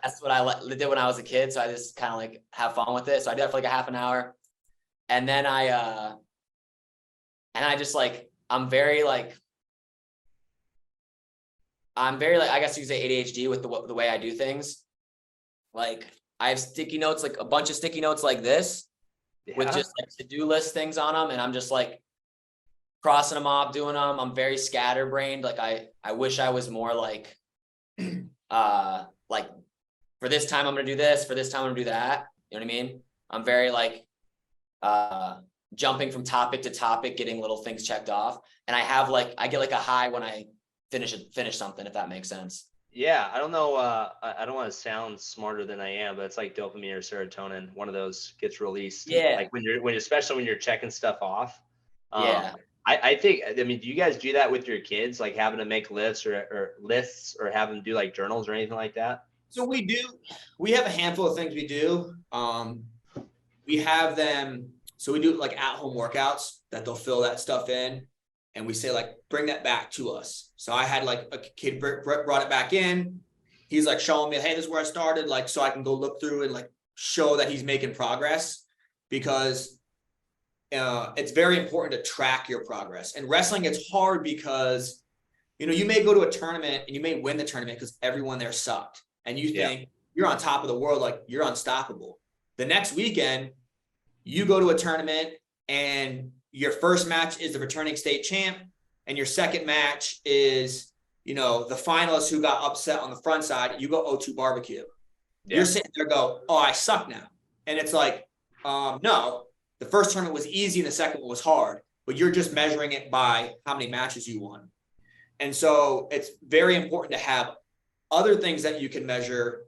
that's what I did when I was a kid. So I just kind of like have fun with it. So I do that for like a half an hour. And then I just like, I'm very like, I guess you could say ADHD with the way I do things. Like I have sticky notes, like a bunch of sticky notes like this with just like to-do list things on them. And I'm just like crossing them off, doing them. I'm very scatterbrained. Like I wish I was more like, like for this time, I'm going to do this, for this time, I'm going to do that. You know what I mean? I'm very like, jumping from topic to topic, getting little things checked off. And I get like a high when I finish something, if that makes sense. Yeah. I don't know. I don't want to sound smarter than I am, but it's like dopamine or serotonin. One of those gets released. Yeah. Like especially when you're checking stuff off. Yeah. I think, I mean, do you guys do that with your kids? Like having to make lists or have them do like journals or anything like that? So we have a handful of things we do. We have them. So we do like at-home workouts that they'll fill that stuff in. And we say like, bring that back to us. So I had like a kid brought it back in. He's like showing me, hey, this is where I started. Like, so I can go look through and like show that he's making progress because it's very important to track your progress. And wrestling, it's hard because, you know, you may go to a tournament and you may win the tournament because everyone there sucked. And you think you're on top of the world, like you're unstoppable. The next weekend, you go to a tournament and your first match is the returning state champ. And your second match is, you know, the finalist who got upset on the front side. You go 0-2 barbecue. Yeah. You're sitting there go, oh, I suck now. And it's like, no, the first tournament was easy and the second one was hard, but you're just measuring it by how many matches you won. And so it's very important to have other things that you can measure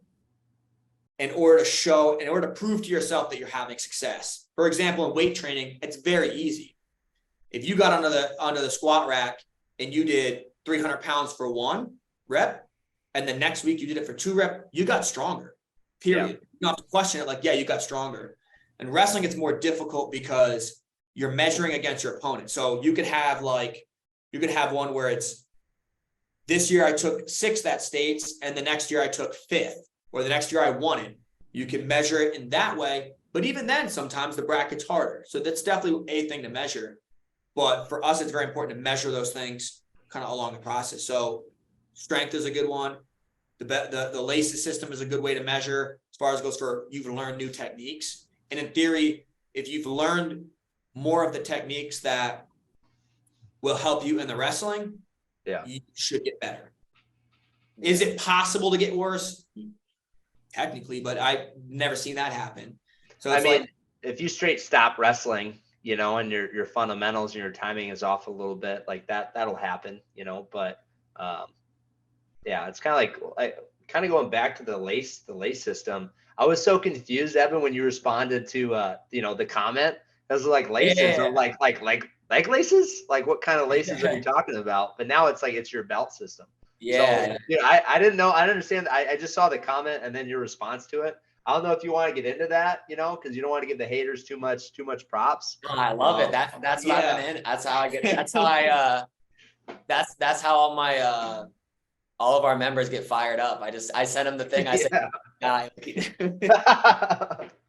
in order to prove to yourself that you're having success. For example, in weight training, it's very easy. If you got under the squat rack and you did 300 pounds for 1 rep, and the next week you did it for 2 reps, you got stronger, period. Yeah. You don't have to question it like, yeah, you got stronger. And wrestling, it's more difficult because you're measuring against your opponent. So you could have one where it's, this year I took 6th at states and the next year I took 5th, or the next year I won it. You can measure it in that way. But even then, sometimes the bracket's harder. So that's definitely a thing to measure. But for us, it's very important to measure those things kind of along the process. So strength is a good one. The LACES system is a good way to measure as far as it goes for you've learned new techniques. And in theory, if you've learned more of the techniques that will help you in the wrestling, you should get better. Is it possible to get worse? Technically, but I've never seen that happen. So I mean, if you straight stop wrestling, you know, and your fundamentals and your timing is off a little bit, like that'll happen, you know, but it's kind of going back to the lace system. I was so confused, Evan, when you responded to the comment. It was like laces or like leg laces? Like what kind of laces are you talking about? But now it's like it's your belt system. Yeah. So, you know, I didn't know. I didn't understand. I just saw the comment and then your response to it. I don't know if you want to get into that, you know, because you don't want to give the haters too much props. Oh, I love it. That's what I've been in. That's how I get. That's how that's how all of our members get fired up. I send them the thing. I say, "Guy."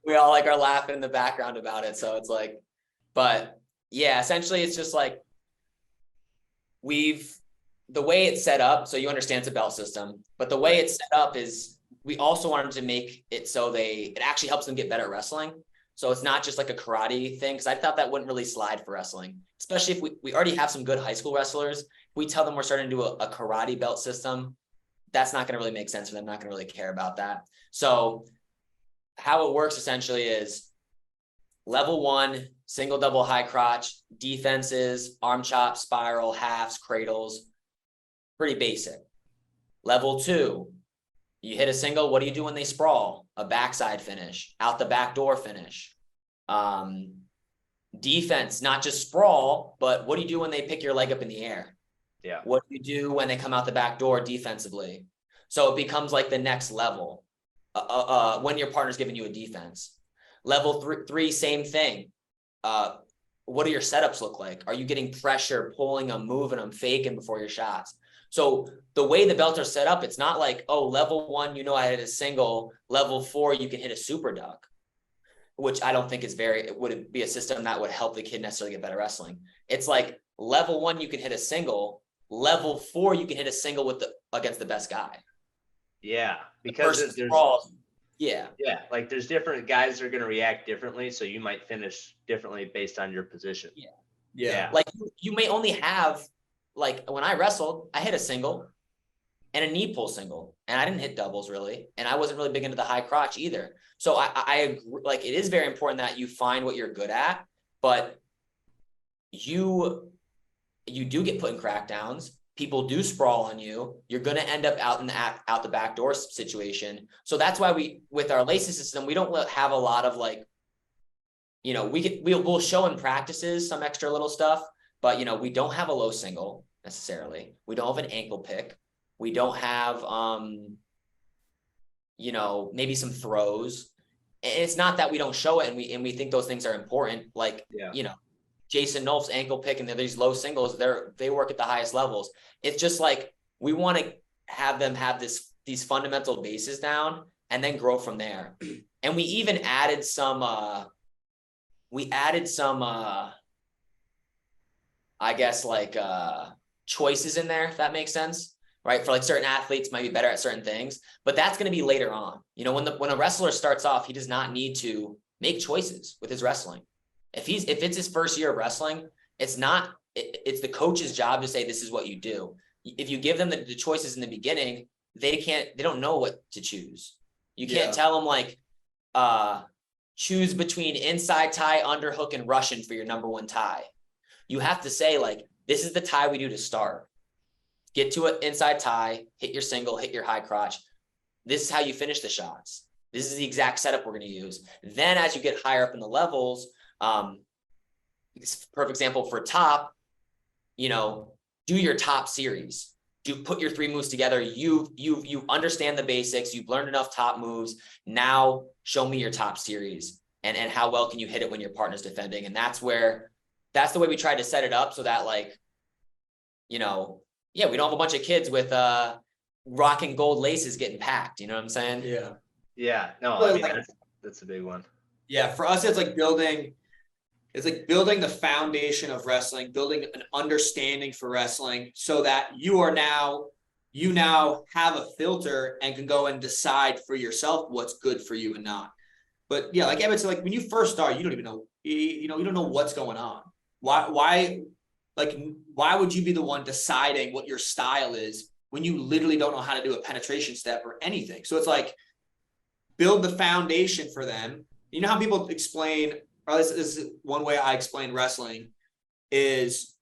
We all like are laughing in the background about it. So it's like, but yeah, essentially it's just like the way it's set up. So you understand it's a belt system, but the way it's set up is we also wanted to make it so it actually helps them get better at wrestling. So it's not just like a karate thing. Cause I thought that wouldn't really slide for wrestling, especially if we already have some good high school wrestlers. If we tell them we're starting to do a karate belt system, that's not going to really make sense for them. Not going to really care about that. So how it works essentially is level 1, single, double, high crotch, defenses, arm chop, spiral, halves, cradles, pretty basic. Level 2, you hit a single. What do you do when they sprawl? A backside finish, out the back door finish. Defense, not just sprawl, but what do you do when they pick your leg up in the air? Yeah. What do you do when they come out the back door defensively? So it becomes like the next level when your partner's giving you a defense. Level 3, same thing. What do your setups look like? Are you getting pressure, pulling them, moving them, faking before your shots? So the way the belts are set up, it's not like, oh, level 1, you know, I hit a single. Level 4, you can hit a super duck, which I don't think it wouldn't be a system that would help the kid necessarily get better wrestling. It's like level 1, you can hit a single. Level 4, you can hit a single against the best guy. Yeah, because there's like there's different guys that are going to react differently, so you might finish differently based on your position. Yeah. Like you may only have, like when I wrestled, I hit a single and a knee pull single, and I didn't hit doubles really, and I wasn't really big into the high crotch either. So I agree, like it is very important that you find what you're good at, but you do get put in crackdowns. People do sprawl on you. You're going to end up out the back door situation. So that's why with our laces system, we don't have a lot of like, you know, we'll show in practices some extra little stuff, but you know, we don't have a low single necessarily. We don't have an ankle pick. We don't have, you know, maybe some throws. And it's not that we don't show it and we think those things are important. Like, you know, Jason Nolf's ankle pick and these low singles, they work at the highest levels. It's just like we want to have them have these fundamental bases down and then grow from there. And we even added some I guess like choices in there, if that makes sense, right? For like certain athletes might be better at certain things, but that's going to be later on. You know, when a wrestler starts off, he does not need to make choices with his wrestling. If it's his first year of wrestling, it's the coach's job to say, this is what you do. If you give them the choices in the beginning, they don't know what to choose. You can't tell them like, choose between inside tie, underhook, and Russian for your number 1 tie. You have to say like, this is the tie we do to start. Get to an inside tie, hit your single, hit your high crotch. This is how you finish the shots. This is the exact setup we're going to use. Then as you get higher up in the levels, perfect example for top, you know, do your top series. Put your 3 moves together. You understand the basics. You've learned enough top moves. Now show me your top series and how well can you hit it when your partner's defending. And that's the way we tried to set it up so that like, you know, we don't have a bunch of kids with rocking gold laces getting packed. You know what I'm saying? Yeah. No, I mean, that's a big one. Yeah. For us, it's like building the foundation of wrestling, building an understanding for wrestling so that you now have a filter and can go and decide for yourself what's good for you and not. But yeah, like Ebed said, like when you first start, you don't even know, you don't know what's going on. Why would you be the one deciding what your style is when you literally don't know how to do a penetration step or anything? So it's like, build the foundation for them. You know how people explain, or this is one way I explain wrestling, is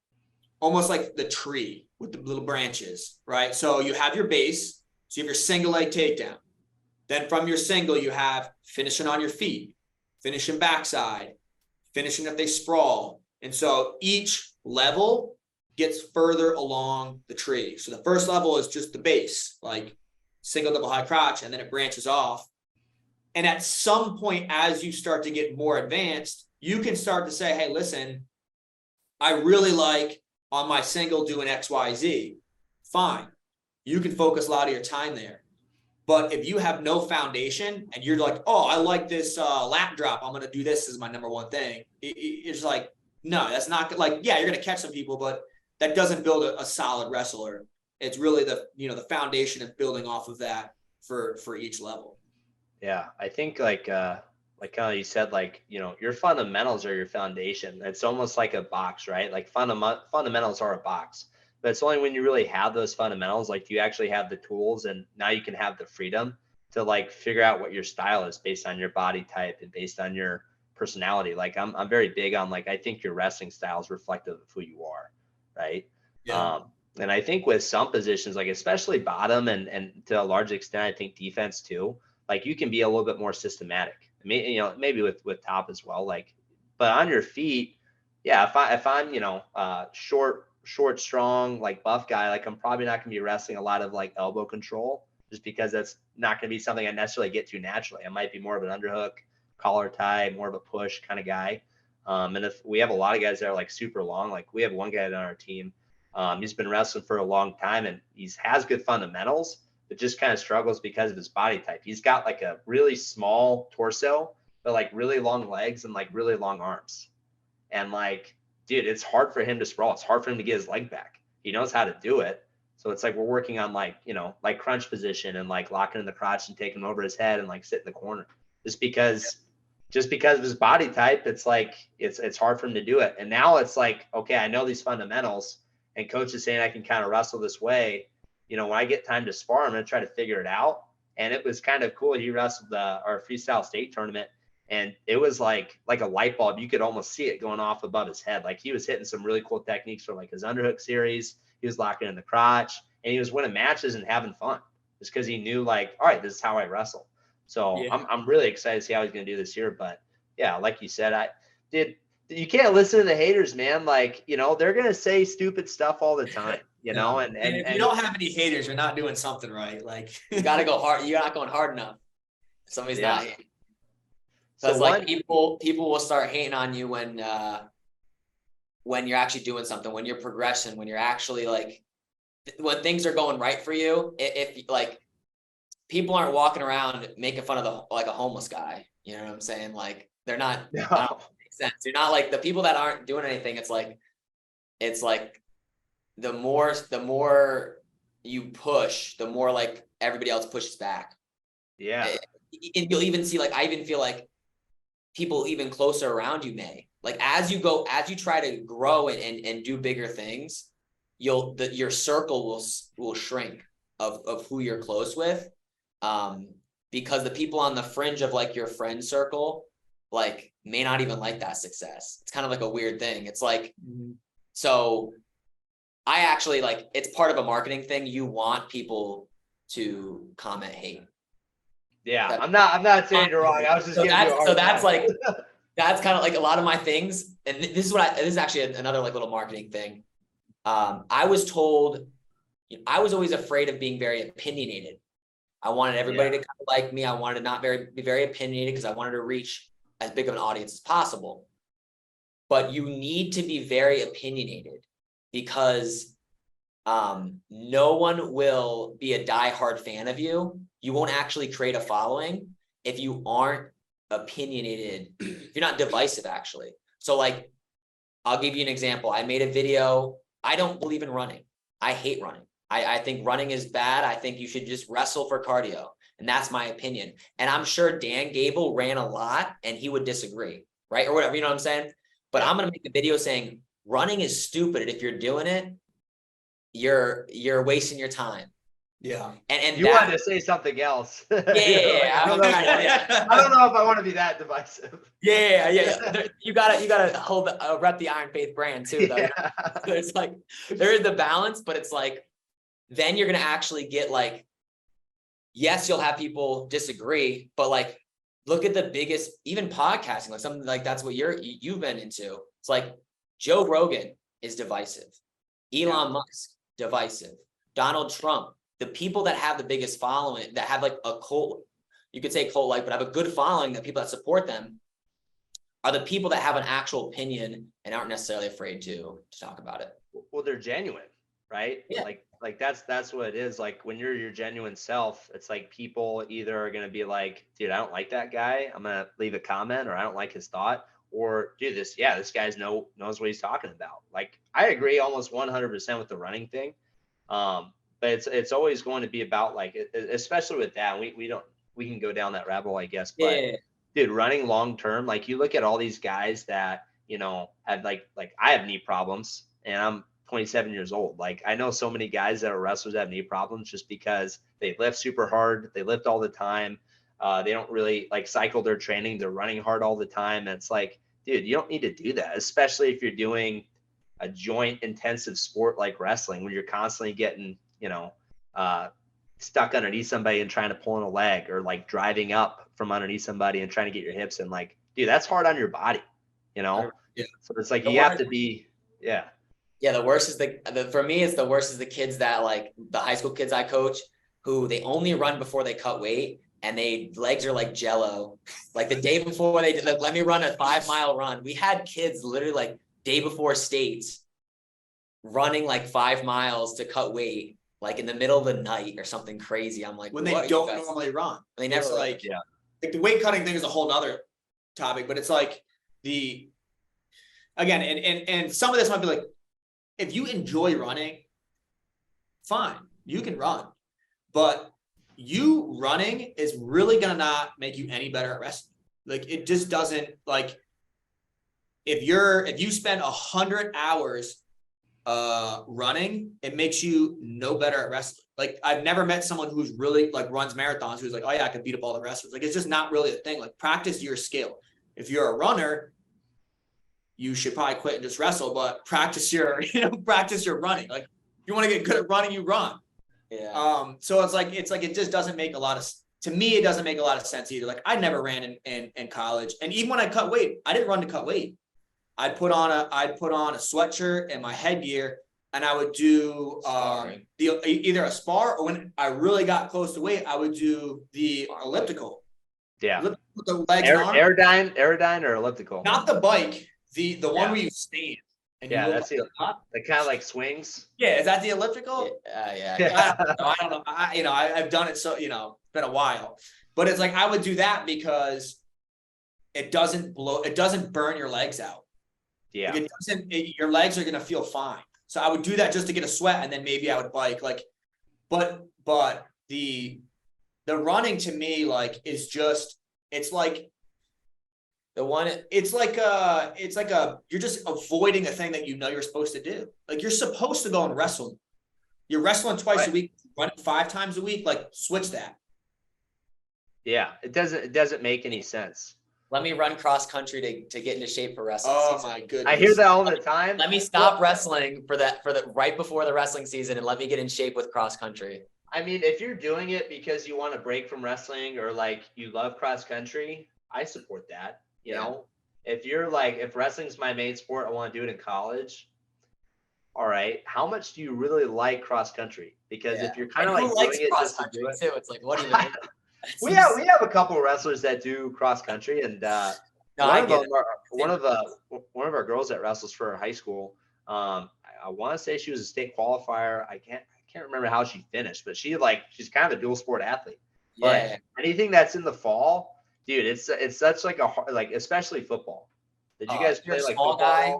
almost like the tree with the little branches, right? So you have your base, so you have your single leg takedown. Then from your single, you have finishing on your feet, finishing backside, finishing if they sprawl. And so each level gets further along the tree. So the first level is just the base, like single, double, high crotch, and then it branches off. And at some point, as you start to get more advanced, you can start to say, hey, listen, I really like on my single doing X, Y, Z. Fine. You can focus a lot of your time there. But if you have no foundation and you're like, oh, I like this lat drop, I'm going to do this as my number one thing. It's like, no, that's not like, yeah, you're going to catch some people, but that doesn't build a solid wrestler. It's really the foundation of building off of that for each level. Yeah, I think like kind of you said, like, your fundamentals are your foundation. It's almost like a box, right? Like fundamentals are a box, but it's only when you really have those fundamentals, like you actually have the tools, and now you can have the freedom to like figure out what your style is based on your body type and based on your personality. Like I'm very big on, like, I think your wrestling style is reflective of who you are, right? Yeah. And I think with some positions, like especially bottom and to a large extent, I think defense too, like you can be a little bit more systematic. I mean, maybe with top as well, like, but on your feet, yeah, if I'm short, strong, like buff guy, like I'm probably not gonna be wrestling a lot of like elbow control, just because that's not gonna be something I necessarily get to naturally. I might be more of an underhook, collar tie, more of a push kind of guy. And if we have a lot of guys that are like super long, like we have one guy on our team, he's been wrestling for a long time and has good fundamentals, but just kind of struggles because of his body type. He's got like a really small torso, but like really long legs and like really long arms. And like, dude, it's hard for him to sprawl. It's hard for him to get his leg back. He knows how to do it. So it's like we're working on like, like crunch position and like locking in the crotch and taking him over his head and like sit in the corner. Just because of his body type, it's like it's hard for him to do it. And now it's like, okay, I know these fundamentals, and coach is saying I can kind of wrestle this way. When I get time to spar, I'm going to try to figure it out. And it was kind of cool. He wrestled our freestyle state tournament, and it was like a light bulb. You could almost see it going off above his head. Like he was hitting some really cool techniques for like his underhook series. He was locking in the crotch, and he was winning matches and having fun just because he knew, like, all right, this is how I wrestle. So yeah. I'm really excited to see how he's going to do this year. But yeah, like you said, you can't listen to the haters, man. Like, they're going to say stupid stuff all the time, and if you don't have any haters, you're not doing something right. Like you got to go hard. You're not going hard enough. Somebody's not hating. So it's like people will start hating on you when you're actually doing something, when you're progressing, when you're actually like, when things are going right for you. If like people aren't walking around making fun of a homeless guy, you know what I'm saying? Like they're not, no. That don't make sense. You're not like the people that aren't doing anything. It's like the more you push, the more like everybody else pushes back. Yeah. And you'll even see, like, I even feel like people even closer around you may, like, as you try to grow and do bigger things, your circle will shrink of who you're close with. Because the people on the fringe of like your friend circle, like, may not even like that success. It's kind of like a weird thing. It's like, so I actually, like, it's part of a marketing thing. You want people to comment hate. Yeah, I'm not saying you're wrong. I was just that's like, that's kind of like a lot of my things. And this is actually another like little marketing thing. I was told, I was always afraid of being very opinionated. I wanted everybody to kind of like me. I wanted to not be very opinionated because I wanted to reach as big of an audience as possible. But you need to be very opinionated because no one will be a diehard fan of you. You won't actually create a following if you aren't opinionated, if you're not divisive, actually. So like, I'll give you an example. I made a video. I don't believe in running. I hate running. I think running is bad. I think you should just wrestle for cardio. And that's my opinion. And I'm sure Dan Gable ran a lot and he would disagree, right? Or whatever, you know what I'm saying? But I'm going to make a video saying running is stupid. And if you're doing it, you're wasting your time. Yeah. And you wanted to say something else. Yeah. I don't know if I want to be that divisive. Yeah. You gotta rep the Iron Faith brand too, though. Yeah. So it's like, there is the balance, but it's like, then you're going to actually get like, yes, you'll have people disagree, but like, look at the biggest, even podcasting, like something like that's what you've been into. It's like Joe Rogan is divisive. Elon Musk, divisive. Donald Trump, the people that have the biggest following, that have like a cult, you could say cult-like, but have a good following, that people that support them are the people that have an actual opinion and aren't necessarily afraid to talk about it. Well, they're genuine, right? Yeah. Like that's what it is. Like when you're your genuine self, it's like people either are going to be like, dude, I don't like that guy, I'm going to leave a comment, or I don't like his thought, or dude, this guy's knows what he's talking about. Like I agree almost 100% with the running thing. But it's always going to be about like, especially with that, we can go down that rabbit hole, I guess, but dude, running long term, like you look at all these guys that, you know, have like I have knee problems and I'm 27 years old. Like I know so many guys that are wrestlers that have knee problems just because they lift super hard, they lift all the time. They don't really like cycle their training, they're running hard all the time. And it's like, dude, you don't need to do that, especially if you're doing a joint intensive sport like wrestling, when you're constantly getting, you know, stuck underneath somebody and trying to pull in a leg, or like driving up from underneath somebody and trying to get your hips in. Like, dude, that's hard on your body, you know? Yeah. So it's like, you have to be, yeah. The worst is for me, it's the worst is the kids that like the high school kids I coach, who they only run before they cut weight, and legs are like jello. Like the day before they did, like, let me run a 5-mile run. We had kids literally like day before states running like 5 miles to cut weight, like in the middle of the night or something crazy. I'm like, when they don't normally run. They never like the weight cutting thing is a whole nother topic, but it's like again, and some of this might be like, if you enjoy running, fine, you can run, but you running is really gonna not make you any better at wrestling. Like it just doesn't. Like if you spend 100 hours running, it makes you no better at wrestling. Like I've never met someone who's really like runs marathons who's like, oh yeah, I can beat up all the wrestlers. Like it's just not really a thing. Like practice your skill. If you're a runner, you should probably quit and just wrestle, but practice your running. Like if you want to get good at running, you run. Yeah. So it's like it just doesn't make a lot of, to me, it doesn't make a lot of sense either. Like I never ran in college, and even when I cut weight, I didn't run to cut weight. I'd put on a sweatshirt and my headgear, and I would do either a spar, or when I really got close to weight, I would do the elliptical. Yeah. With the legs Aerodyne or elliptical? Not the bike. The one where you stand. And that's the kind of like swings. Yeah, is that the elliptical? Yeah. I don't know. I've done it, so it's been a while. But it's like I would do that because it doesn't burn your legs out. Yeah. Like your legs are gonna feel fine. So I would do that just to get a sweat, and then maybe I would bike. Like, but the running to me, like, is just, it's like you're just avoiding a thing that you're supposed to do. Like you're supposed to go and wrestle. You're wrestling twice a week, running 5 times a week. Like switch that. Yeah, it doesn't make any sense. Let me run cross country to get into shape for wrestling. Oh season. my goodness! I hear that all the time. Let me stop wrestling for the right before the wrestling season, and let me get in shape with cross country. I mean, if you're doing it because you want to break from wrestling, or like you love cross country, I support that. You know, if you're like, if wrestling's my main sport, I want to do it in college. All right, how much do you really like cross country? Because if you're kind of like doing it just to do it, too, it's like, what do you mean? we have a couple of wrestlers that do cross country, and one of our girls that wrestles for her high school. I want to say she was a state qualifier. I can't remember how she finished, but she's kind of a dual sport athlete. Yeah. But anything that's in the fall, dude, it's such like especially football. Did you guys play like football? Guy,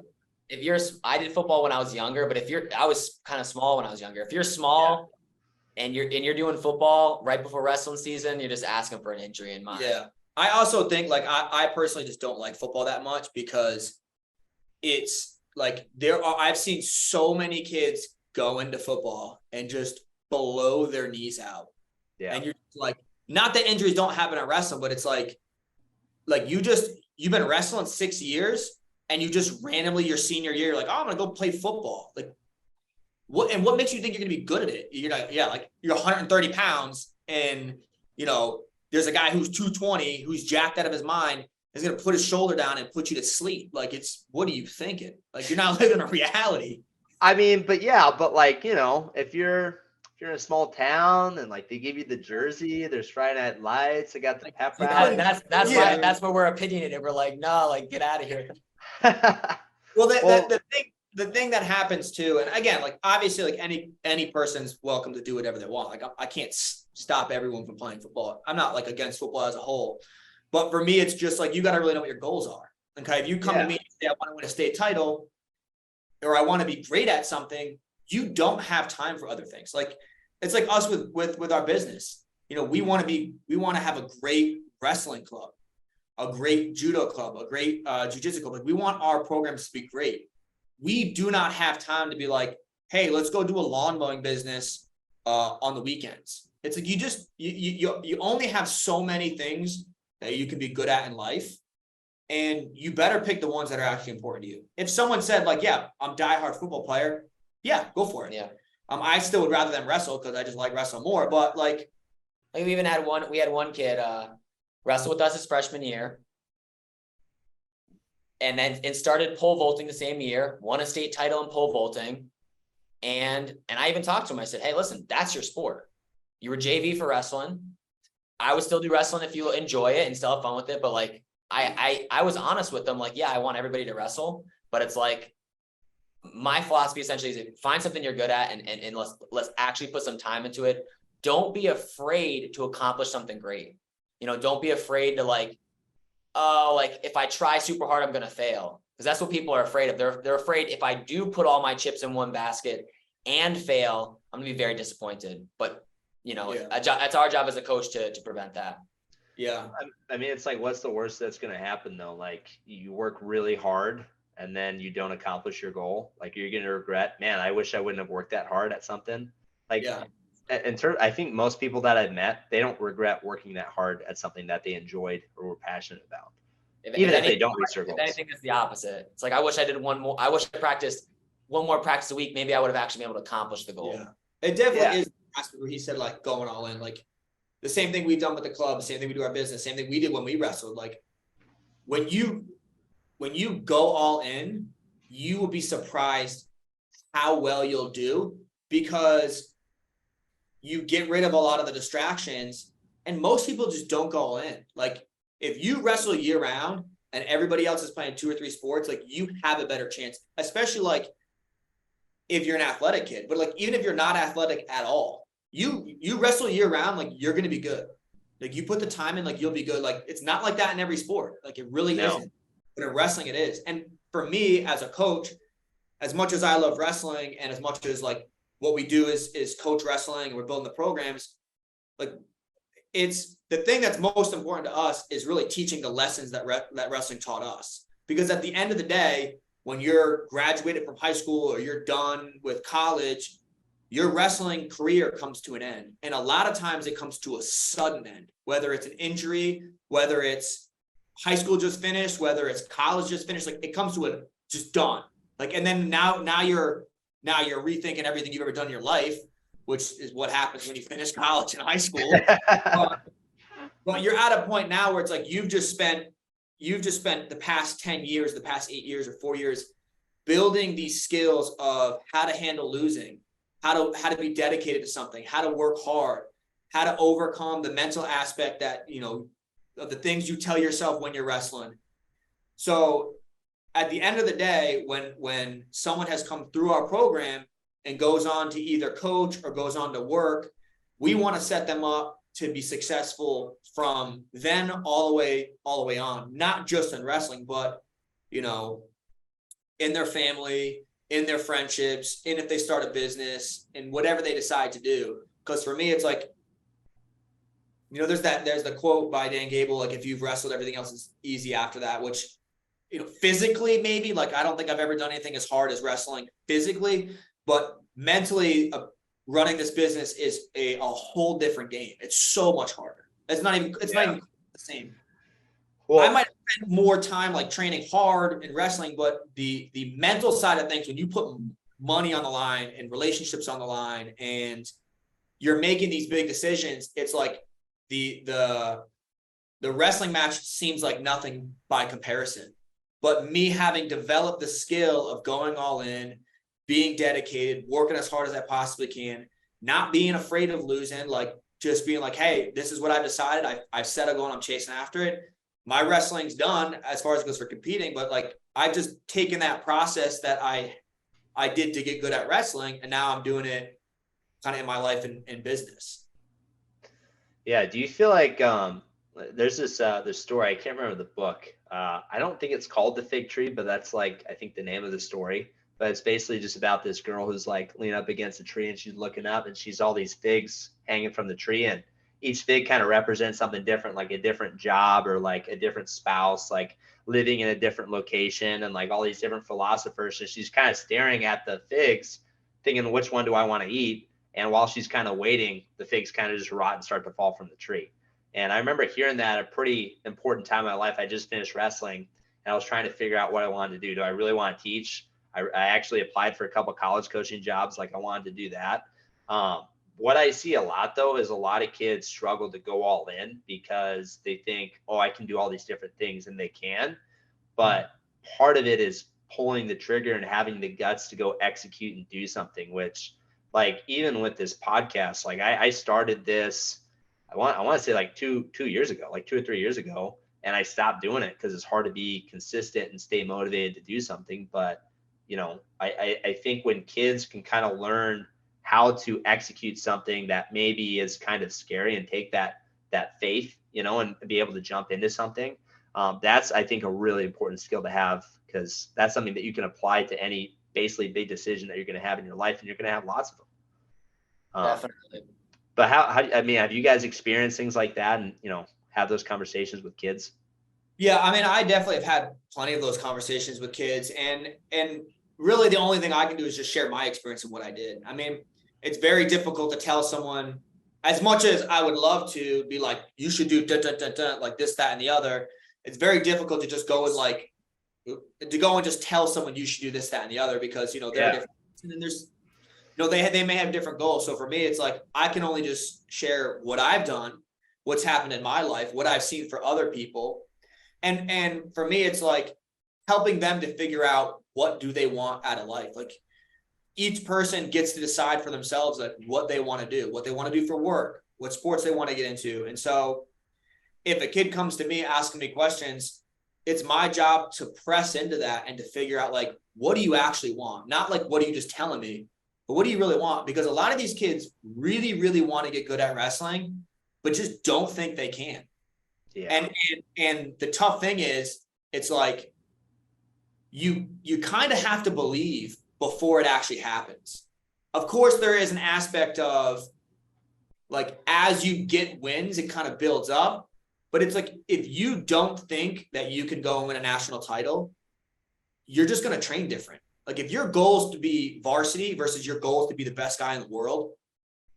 I did football when I was younger, but I was kind of small when I was younger. If you're small and you're doing football right before wrestling season, you're just asking for an injury in mind. Yeah. I also think like I personally just don't like football that much, because it's like I've seen so many kids go into football and just blow their knees out. Yeah. And you're like, not that injuries don't happen at wrestling, but it's like you've been wrestling 6 years, and you just randomly your senior year, you're like, oh, I'm gonna go play football. Like what makes you think you're gonna be good at it? You're like, like you're 130 pounds, and there's a guy who's 220 who's jacked out of his mind, is gonna put his shoulder down and put you to sleep. Like, what are you thinking? Like, you're not living a reality. I mean, but yeah, but like, if you're in a small town and like they give you the jersey, there's Friday Night Lights, they got the pep rally. That's where we're opinionated. We're like, no, like get out of here. Well, the thing that happens too, and again, like obviously, like any person's welcome to do whatever they want. Like I can't stop everyone from playing football. I'm not like against football as a whole, but for me, it's just like you got to really know what your goals are. Okay, if you come to me and say I want to win a state title, or I want to be great at something, you don't have time for other things. Like it's like us with our business. We want to have a great wrestling club, a great judo club, a great jiu-jitsu club. Like we want our programs to be great. We do not have time to be like, hey, let's go do a lawn mowing business on the weekends. It's like you only have so many things that you can be good at in life, and you better pick the ones that are actually important to you. If someone said like, yeah, I'm a diehard football player, yeah, go for it. Yeah. I still would rather them wrestle because I just like wrestling more. But like we even had one kid wrestle with us his freshman year. And then it started pole vaulting the same year, won a state title in pole vaulting. And I even talked to him. I said, hey, listen, that's your sport. You were JV for wrestling. I would still do wrestling if you enjoy it and still have fun with it. But like, I was honest with them. Like, yeah, I want everybody to wrestle, but it's like, my philosophy essentially is find something you're good at and let's actually put some time into it. Don't be afraid to accomplish something great. Don't be afraid to like, oh, like if I try super hard, I'm going to fail. Because that's what people are afraid of. They're afraid if I do put all my chips in one basket and fail, I'm going to be very disappointed. But, it's our job as a coach to prevent that. Yeah. I mean, it's like, what's the worst that's going to happen though? Like you work really hard and then you don't accomplish your goal. Like you're going to regret, man, I wish I wouldn't have worked that hard at something. Like I think most people that I've met, they don't regret working that hard at something that they enjoyed or were passionate about. Even if they don't reach their goals. I think it's the opposite. It's like, I wish I did one more. I wish I practiced one more practice a week. Maybe I would have actually been able to accomplish the goal. Yeah. It definitely is where he said like going all in, like the same thing we've done with the club, the same thing we do our business, same thing we did when we wrestled. Like when you go all in, you will be surprised how well you'll do because you get rid of a lot of the distractions, and most people just don't go all in. Like if you wrestle year round and everybody else is playing 2 or 3 sports, like you have a better chance, especially like if you're an athletic kid, but like, even if you're not athletic at all, you wrestle year round, like you're going to be good. Like you put the time in, like you'll be good. Like it's not like that in every sport. Like it really isn't, but in wrestling it is. And for me as a coach, as much as I love wrestling and as much as like what we do is coach wrestling and we're building the programs, like it's the thing that's most important to us is really teaching the lessons that wrestling taught us. Because at the end of the day, when you're graduated from high school or you're done with college, your wrestling career comes to an end. And a lot of times it comes to a sudden end, whether it's an injury, whether it's high school just finished, whether it's college just finished, like it comes to a just done. Like, and then now you're rethinking everything you've ever done in your life, which is what happens when you finish college and high school. But you're at a point now where it's like you've just spent the past 10 years, the past 8 years or 4 years building these skills of how to handle losing, how to be dedicated to something, how to work hard, how to overcome the mental aspect that, of the things you tell yourself when you're wrestling. So at the end of the day, when someone has come through our program and goes on to either coach or goes on to work, we want to set them up to be successful from then all the way on, not just in wrestling, but, in their family, in their friendships, and if they start a business and whatever they decide to do. Because for me, it's like, there's the quote by Dan Gable, like, if you've wrestled, everything else is easy after that, which, physically, maybe, like, I don't think I've ever done anything as hard as wrestling physically, but mentally, running this business is a whole different game. It's so much harder. It's not even the same. Well, I might spend more time like training hard in wrestling, but the mental side of things, when you put money on the line and relationships on the line and you're making these big decisions, it's like the wrestling match seems like nothing by comparison. But me having developed the skill of going all in, being dedicated, working as hard as I possibly can, not being afraid of losing, like just being like, hey, this is what I've decided. I've set a goal and I'm chasing after it. My wrestling's done as far as it goes for competing, but like I've just taken that process that I did to get good at wrestling, and now I'm doing it kind of in my life and business. Yeah. Do you feel like there's this story, I can't remember the book. I don't think it's called The Fig Tree, but that's like, I think the name of the story. But it's basically just about this girl who's like leaning up against a tree and she's looking up and she's all these figs hanging from the tree, and each fig kind of represents something different, like a different job or like a different spouse, like living in a different location, and like all these different philosophers. And she's kind of staring at the figs thinking, which one do I want to eat? And while she's kind of waiting, the figs kind of just rot and start to fall from the tree. And I remember hearing that at a pretty important time in my life. I just finished wrestling and I was trying to figure out what I wanted to do. Do I really want to teach? I actually applied for a couple of college coaching jobs. Like I wanted to do that. What I see a lot though is a lot of kids struggle to go all in because they think, oh, I can do all these different things, and they can. But part of it is pulling the trigger and having the guts to go execute and do something, which like even with this podcast, like I started this, I want to say like two years ago, like 2 or 3 years ago. And I stopped doing it because it's hard to be consistent and stay motivated to do something. But, you know, I think when kids can kind of learn how to execute something that maybe is kind of scary and take that faith, you know, and be able to jump into something, that's, I think, a really important skill to have, because that's something that you can apply to any basically big decision that you're going to have in your life, and you're going to have lots of them. Definitely. But how, I mean, have you guys experienced things like that and, you know, have those conversations with kids? Yeah, I mean, I definitely have had plenty of those conversations with kids, and really the only thing I can do is just share my experience of what I did. I mean, it's very difficult to tell someone, as much as I would love to be like, you should do like this, that, and the other. It's very difficult to just go and like, to go and just tell someone you should do this, that, and the other, because, you know, they're different. And then there's, you know, they may have different goals. So for me, it's like, I can only just share what I've done, what's happened in my life, what I've seen for other people. And for me, it's like helping them to figure out what do they want out of life. Like each person gets to decide for themselves like what they want to do, what they want to do for work, what sports they want to get into. And so if a kid comes to me asking me questions, it's my job to press into that and to figure out like, what do you actually want? Not like, what are you just telling me, but what do you really want? Because a lot of these kids really, really want to get good at wrestling, but just don't think they can. Yeah. And the tough thing is, it's like you kind of have to believe before it actually happens. Of course, there is an aspect of like, as you get wins, it kind of builds up. But it's like, if you don't think that you can go and win a national title, you're just going to train different. Like if your goal is to be varsity versus your goal is to be the best guy in the world,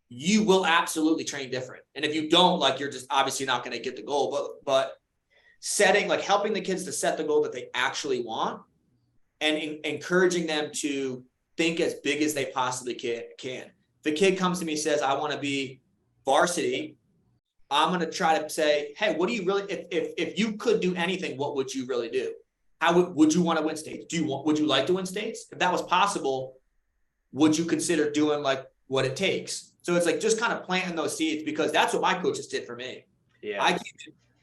you will absolutely train different. And if you don't, like, you're just obviously not going to get the goal, but setting, like helping the kids to set the goal that they actually want, and encouraging them to think as big as they possibly can. If the kid comes to me and says, I want to be varsity, I'm going to try to say, hey, what do you really, if you could do anything, what would you really do? How would you want to win states? Would you like to win states? If that was possible, would you consider doing like what it takes? So it's like just kind of planting those seeds, because that's what my coaches did for me. Yeah.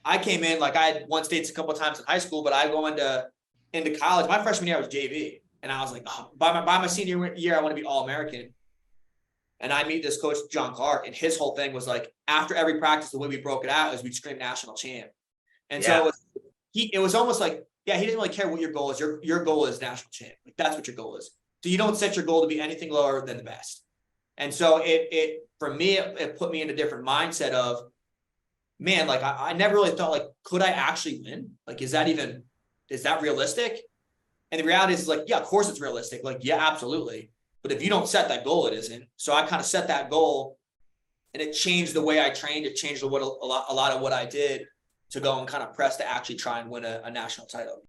I came in, like I had won states a couple of times in high school, but I go into college. My freshman year I was JV, and I was like, oh, by my senior year, I want to be All-American. And I meet this coach, John Clark, and his whole thing was like, after every practice, the way we broke it out is we'd scream national champ. And so it was almost like, yeah, he didn't really care what your goal is. Your goal is national champ. Like that's what your goal is. So you don't set your goal to be anything lower than the best. And so it for me, it put me in a different mindset of, man, like I never really thought like, could I actually win? Like, is that realistic? And the reality is like, yeah, of course it's realistic. Like, yeah, absolutely. But if you don't set that goal, it isn't. So I kind of set that goal, and it changed the way I trained. It changed a lot of what I did to go and kind of press to actually try and win a national title.